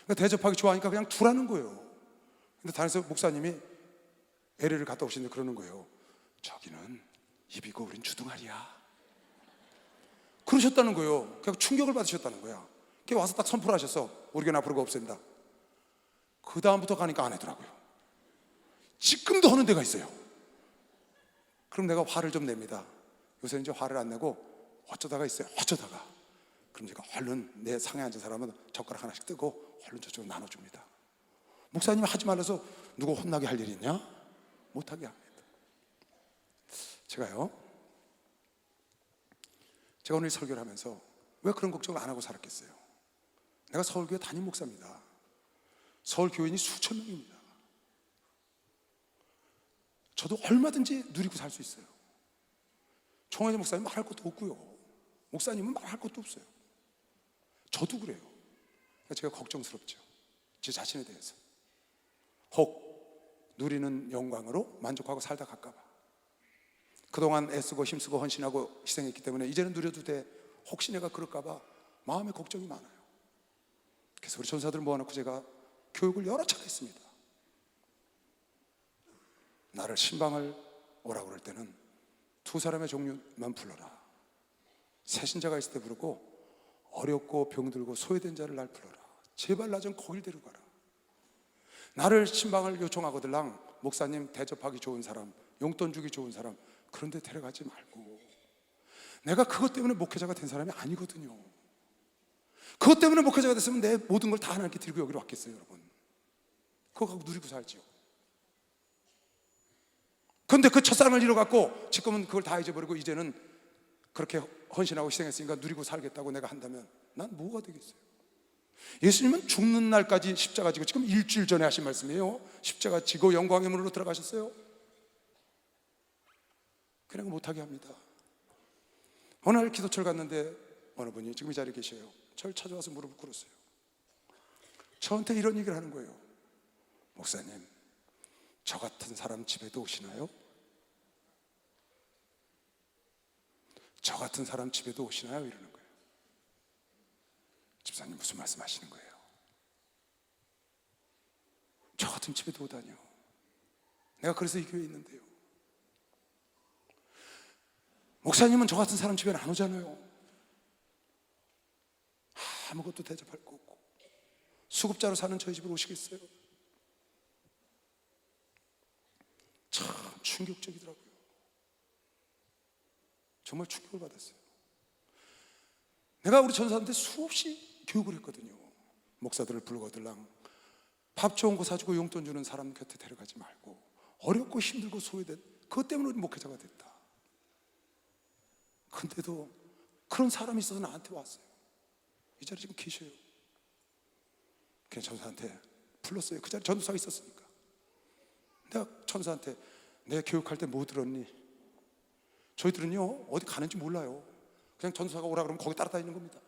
그러니까 대접하기 좋아하니까 그냥 두라는 거예요. 근데 단에서 목사님이 LA를 갔다 오시는데 그러는 거예요. 저기는 입이고 우린 주둥아리야. 그러셨다는 거예요. 그냥 충격을 받으셨다는 거야. 그게 와서 딱 선포를 하셨어. 우리 교회 앞으로 없앤다. 그 다음부터 가니까 안 하더라고요. 지금도 하는 데가 있어요. 그럼 내가 화를 좀 냅니다. 요새 이제 화를 안 내고 어쩌다가 있어요. 어쩌다가. 그럼 제가 얼른 내 상에 앉은 사람은 젓가락 하나씩 뜨고 얼른 저쪽으로 나눠줍니다. 목사님이 하지 말라서 누구 혼나게 할 일이 있냐? 못하게 합니다. 제가 오늘 설교를 하면서 왜 그런 걱정을 안 하고 살았겠어요? 내가 서울교회 담임 목사입니다. 서울 교인이 수천 명입니다. 저도 얼마든지 누리고 살 수 있어요. 총회장 목사님 말할 것도 없고요. 목사님은 말할 것도 없어요. 저도 그래요. 그러니까 제가 걱정스럽죠. 제 자신에 대해서. 혹 누리는 영광으로 만족하고 살다 갈까 봐. 그동안 애쓰고 힘쓰고 헌신하고 희생했기 때문에 이제는 누려도 돼. 혹시 내가 그럴까 봐 마음에 걱정이 많아요. 그래서 우리 전사들 모아놓고 제가 교육을 여러 차례 했습니다. 나를 신방을 오라고 그럴 때는 두 사람의 종류만 불러라. 새신자가 있을 때 부르고 어렵고 병들고 소외된 자를 날 불러라. 제발 나 좀 거길 데려가라. 나를 신방을 요청하거들랑 목사님 대접하기 좋은 사람, 용돈 주기 좋은 사람, 그런 데 데려가지 말고. 내가 그것 때문에 목회자가 된 사람이 아니거든요. 그것 때문에 목회자가 됐으면 내 모든 걸 다 하나님께 드리고 여기로 왔겠어요, 여러분. 그거 갖고 누리고 살지요. 그런데 그 첫사랑을 잃어갖고 지금은 그걸 다 잊어버리고 이제는 그렇게 헌신하고 희생했으니까 누리고 살겠다고 내가 한다면 난 뭐가 되겠어요? 예수님은 죽는 날까지 십자가 지고, 지금 일주일 전에 하신 말씀이에요. 십자가 지고 영광의 문으로 들어가셨어요. 그냥 못하게 합니다. 어느 날 기도처를 갔는데 어느 분이 지금 이 자리에 계셔요. 저를 찾아와서 무릎을 꿇었어요. 저한테 이런 얘기를 하는 거예요. 목사님, 저 같은 사람 집에도 오시나요? 저 같은 사람 집에도 오시나요? 이러는 거예요. 집사님 무슨 말씀 하시는 거예요? 저 같은 집에도 오다니요. 내가 그래서 이 교회에 있는데요. 목사님은 저 같은 사람 집에는 안 오잖아요. 아무것도 대접할 거 없고 수급자로 사는 저희 집으로 오시겠어요? 참 충격적이더라고요. 정말 충격을 받았어요. 내가 우리 전사한테 수없이 교육을 했거든요. 목사들을 불러들랑 밥 좋은 거 사주고 용돈 주는 사람 곁에 데려가지 말고, 어렵고 힘들고 소외된, 그것 때문에 우리 목회자가 됐다. 근데도 그런 사람이 있어서 나한테 왔어요. 이 자리에 지금 계셔요. 그냥 전사한테 불렀어요. 그 자리에 전도사가 있었으니까. 내가 전사한테 내 교육할 때 뭐 들었니? 저희들은요 어디 가는지 몰라요. 그냥 전도사가 오라 그러면 거기 따라다니는 겁니다.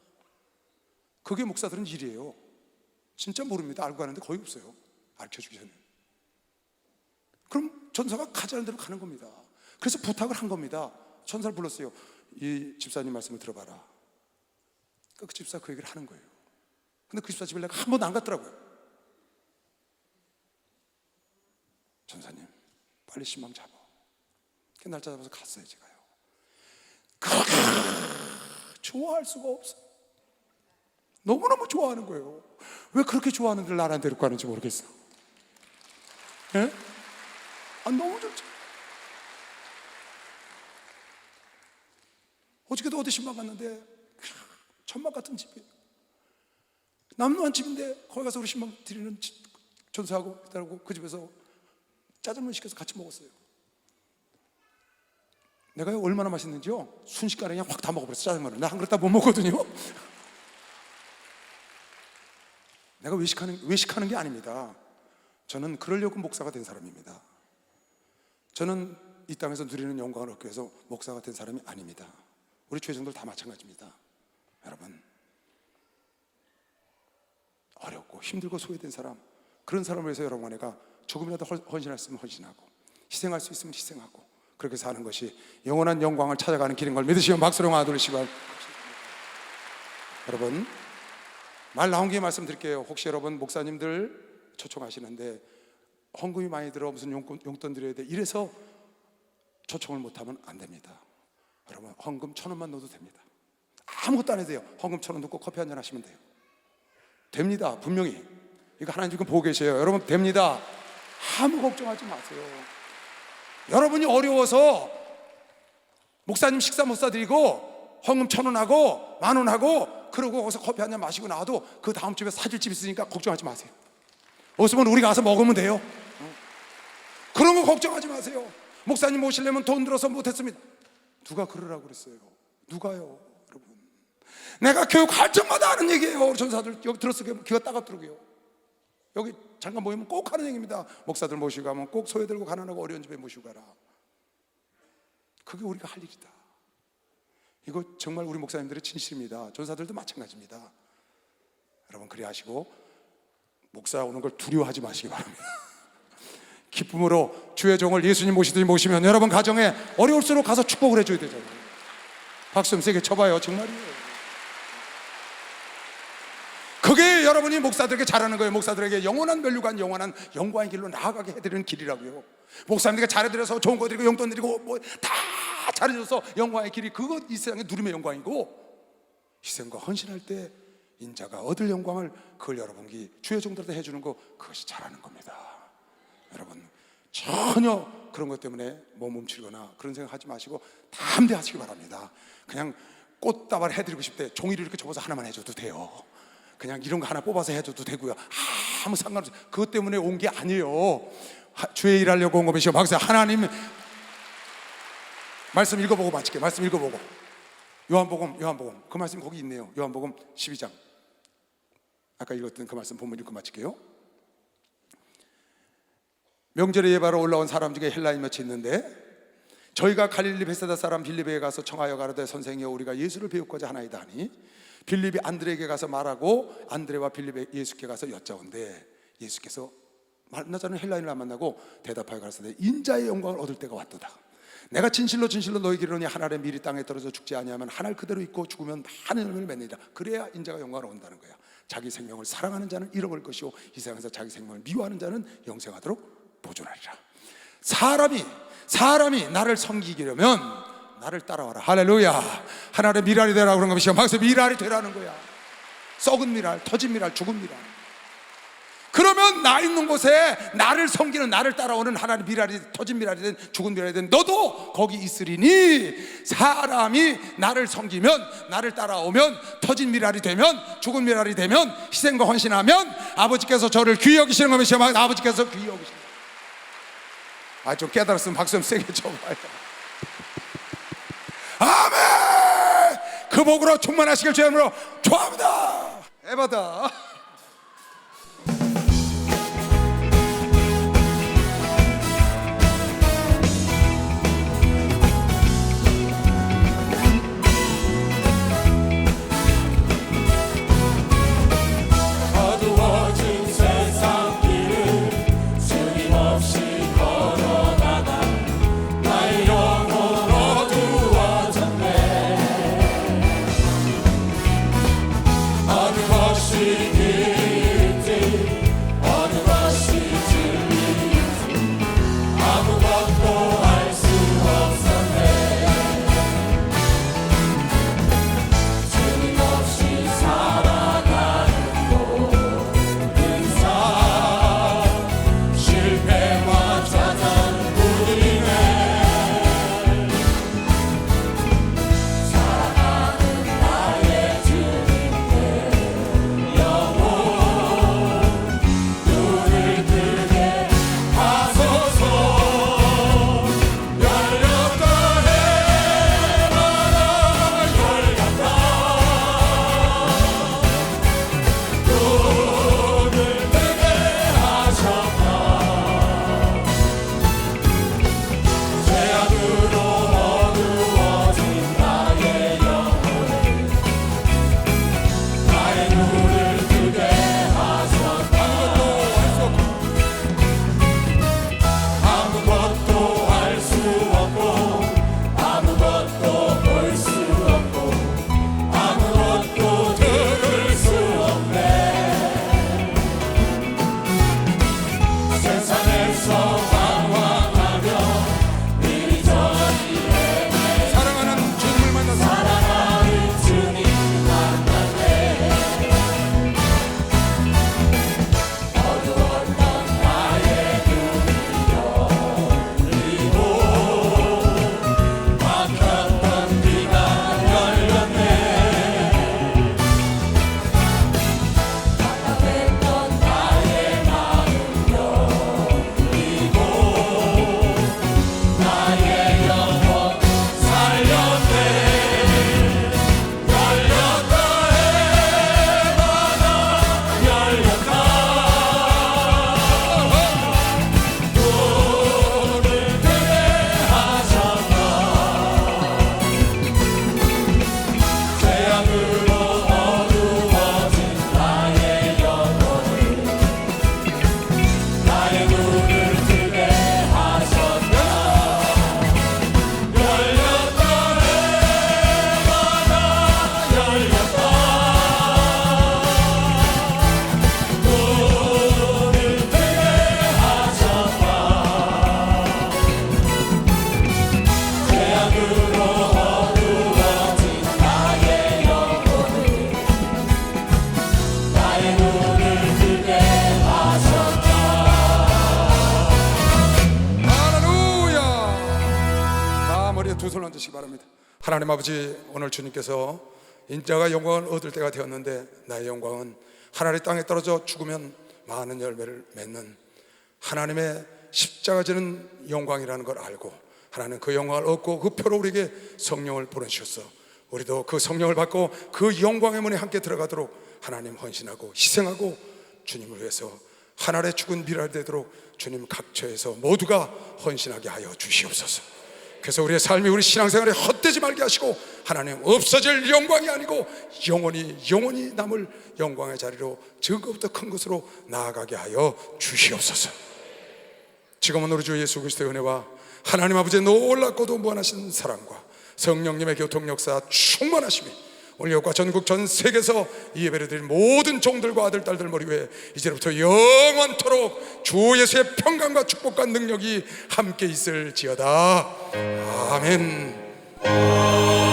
그게 목사들은 일이에요. 진짜 모릅니다. 알고 가는데 거의 없어요. 가르쳐주기 전에. 그럼 전사가 가자는 대로 가는 겁니다. 그래서 부탁을 한 겁니다. 전사를 불렀어요. 이 집사님 말씀을 들어봐라. 그 집사 그 얘기를 하는 거예요. 근데 그 집사 집에 내가 한 번도 안 갔더라고요. 전사님 빨리 신방 잡아. 그 날짜 잡아서 갔어요. 제가요. 그렇게 좋아할 수가 없어요. 너무너무 좋아하는 거예요. 왜 그렇게 좋아하는데 나를 안 데리고 가는지 모르겠어. 예? 너무 좋죠. 어저께도 어디 신방 갔는데 천막 같은 집이에요. 남루한 집인데 거기 가서 우리 신방 드리는 전사하고 기다리고 그 집에서 짜장면 시켜서 같이 먹었어요. 내가 얼마나 맛있는지요? 순식간에 그냥 확 다 먹어버렸어. 짜장면을. 나 한 그릇 다 못 먹거든요. 내가 외식하는 게 아닙니다. 저는 그러려고 목사가 된 사람입니다. 저는 이 땅에서 누리는 영광을 얻기 위해서 목사가 된 사람이 아닙니다. 우리 죄종들 다 마찬가지입니다. 여러분, 어렵고 힘들고 소외된 사람, 그런 사람을 위해서 여러분 내가 조금이라도 헌신할 수 있으면 헌신하고, 희생할 수 있으면 희생하고, 그렇게 사는 것이 영원한 영광을 찾아가는 길인 걸 믿으시면 박수로 하나 둘씩 여러분, 말 나온 김에 말씀드릴게요. 혹시 여러분 목사님들 초청하시는데 헌금이 많이 들어 무슨 용돈 드려야 돼 이래서 초청을 못하면 안 됩니다. 여러분 헌금 1,000원만 넣어도 됩니다. 아무것도 안 해도 돼요. 헌금 1,000원 넣고 커피 한잔 하시면 돼요. 됩니다. 분명히 이거 하나님 지금 보고 계세요. 여러분 됩니다. 아무 걱정하지 마세요. 여러분이 어려워서 목사님 식사 못 사드리고 헌금 1,000원 하고 10,000원 하고 그러고 거기서 커피 한잔 마시고 나와도 그 다음 집에 사줄집 있으니까 걱정하지 마세요. 없으면 우리가 가서 먹으면 돼요. 그런 거 걱정하지 마세요. 목사님 모시려면 돈 들어서 못했습니다. 누가 그러라고 그랬어요? 누가요? 여러분, 내가 교육할 적마다 하는 얘기예요. 전사들 여기 들었어요. 귀가 따갑더라고요. 여기 잠깐 모이면 꼭 하는 얘기입니다. 목사들 모시고 가면 꼭 소외들고 가난하고 어려운 집에 모시고 가라. 그게 우리가 할 일이다. 이거 정말 우리 목사님들의 진실입니다. 전사들도 마찬가지입니다. 여러분 그리 하시고 목사 오는 걸 두려워하지 마시기 바랍니다. 기쁨으로 주의 종을 예수님 모시듯이 모시면 여러분 가정에 어려울수록 가서 축복을 해줘야 되잖아요. 박수 좀 세게 쳐봐요. 정말이에요. 그게 여러분이 목사들에게 잘하는 거예요. 목사들에게 영원한 멸류관, 영원한 영광의 길로 나아가게 해드리는 길이라고요. 목사님들에게 잘해드려서 좋은 거 드리고 용돈 드리고 뭐 다 잘해줘서 영광의 길이, 그거 이 세상의 누림의 영광이고, 희생과 헌신할 때 인자가 얻을 영광을 그걸 여러분이 주의 종들한테 해주는 거, 그것이 잘하는 겁니다. 여러분 전혀 그런 것 때문에 멈추거나 그런 생각하지 마시고 담대하시기 바랍니다. 그냥 꽃다발 해드리고 싶대. 종이를 이렇게 접어서 하나만 해줘도 돼요. 그냥 이런 거 하나 뽑아서 해줘도 되고요. 아무 상관없어요. 그것 때문에 온 게 아니에요. 주의 일하려고 온 것이요. 박사 하나님 말씀 읽어보고 마칠게요. 말씀 읽어보고 요한복음 그 말씀 거기 있네요. 요한복음 12장 아까 읽었던 그 말씀 본문 읽고 마칠게요. 명절에 예바로 올라온 사람 중에 헬라인 몇이 있는데 저희가 갈릴리 베세다 사람 빌립에게 가서 청하여 가로되 선생이여 우리가 예수를 배우고자 하나이다 하니 빌립이 안드레에게 가서 말하고 안드레와 빌립이 예수께 가서 여짜온대 예수께서 만나자는 헬라인을 안 만나고 대답하여 가라사대 인자의 영광을 얻을 때가 왔도다. 내가 진실로 너희에게 이르노니 한 알의 밀이 땅에 떨어져 죽지 아니하면 한 알 그대로 있고 죽으면 많은 열매를 맺느니라. 그래야 인자가 영광을 얻는다는 거야. 자기 생명을 사랑하는 자는 잃어버릴 것이요 이 세상에서 자기 생명을 미워하는 자는 영생하도록 보존하리라. 사람이 나를 섬기려면 나를 따라와라. 할렐루야. 하나님의 미랄이 되라고 그런 것이요. 막서 미랄이 되라는 거야. 썩은 미랄, 터진 미랄, 죽은 미랄. 그러면 나 있는 곳에 나를 섬기는 나를 따라오는 하나님 미랄이 터진 미랄이든 죽은 미랄이든 너도 거기 있으리니 사람이 나를 섬기면 나를 따라오면 터진 미랄이 되면 죽은 미랄이 되면 희생과 헌신하면 아버지께서 저를 귀히 여기시는 것이요. 아버지께서 귀히 여기시는 좀 깨달았으면 박수 좀 세게 쳐봐요. 아멘. 그 복으로 충만하시길 주의 이름으로 축원합니다. 에바다. 어두워진 세상 길을 주님 없이 걸어가다 나의 영혼 어두워졌네. 어느 것이 앉으시기 바랍니다. 하나님 아버지, 오늘 주님께서 인자가 영광을 얻을 때가 되었는데 나의 영광은 하늘의 땅에 떨어져 죽으면 많은 열매를 맺는 하나님의 십자가 지는 영광이라는 걸 알고 하나님 그 영광을 얻고 그 표로 우리에게 성령을 보내주셨어. 우리도 그 성령을 받고 그 영광의 문에 함께 들어가도록 하나님 헌신하고 희생하고 주님을 위해서 하늘의 죽은 비랄 되도록 주님 각처에서 모두가 헌신하게 하여 주시옵소서. 그래서 우리의 삶이 우리 신앙생활에 헛되지 말게 하시고 하나님 없어질 영광이 아니고 영원히 남을 영광의 자리로 적은 것부터 큰 것으로 나아가게 하여 주시옵소서. 지금은 우리 주 예수 그리스도의 은혜와 하나님 아버지의 놀랍고도 무한하신 사랑과 성령님의 교통 역사 충만하심이 오늘 여기와 전국 전 세계에서 이 예배를 드린 모든 종들과 아들 딸들 머리 위에 이제부터 영원토록 주 예수의 평강과 축복과 능력이 함께 있을지어다. 아멘.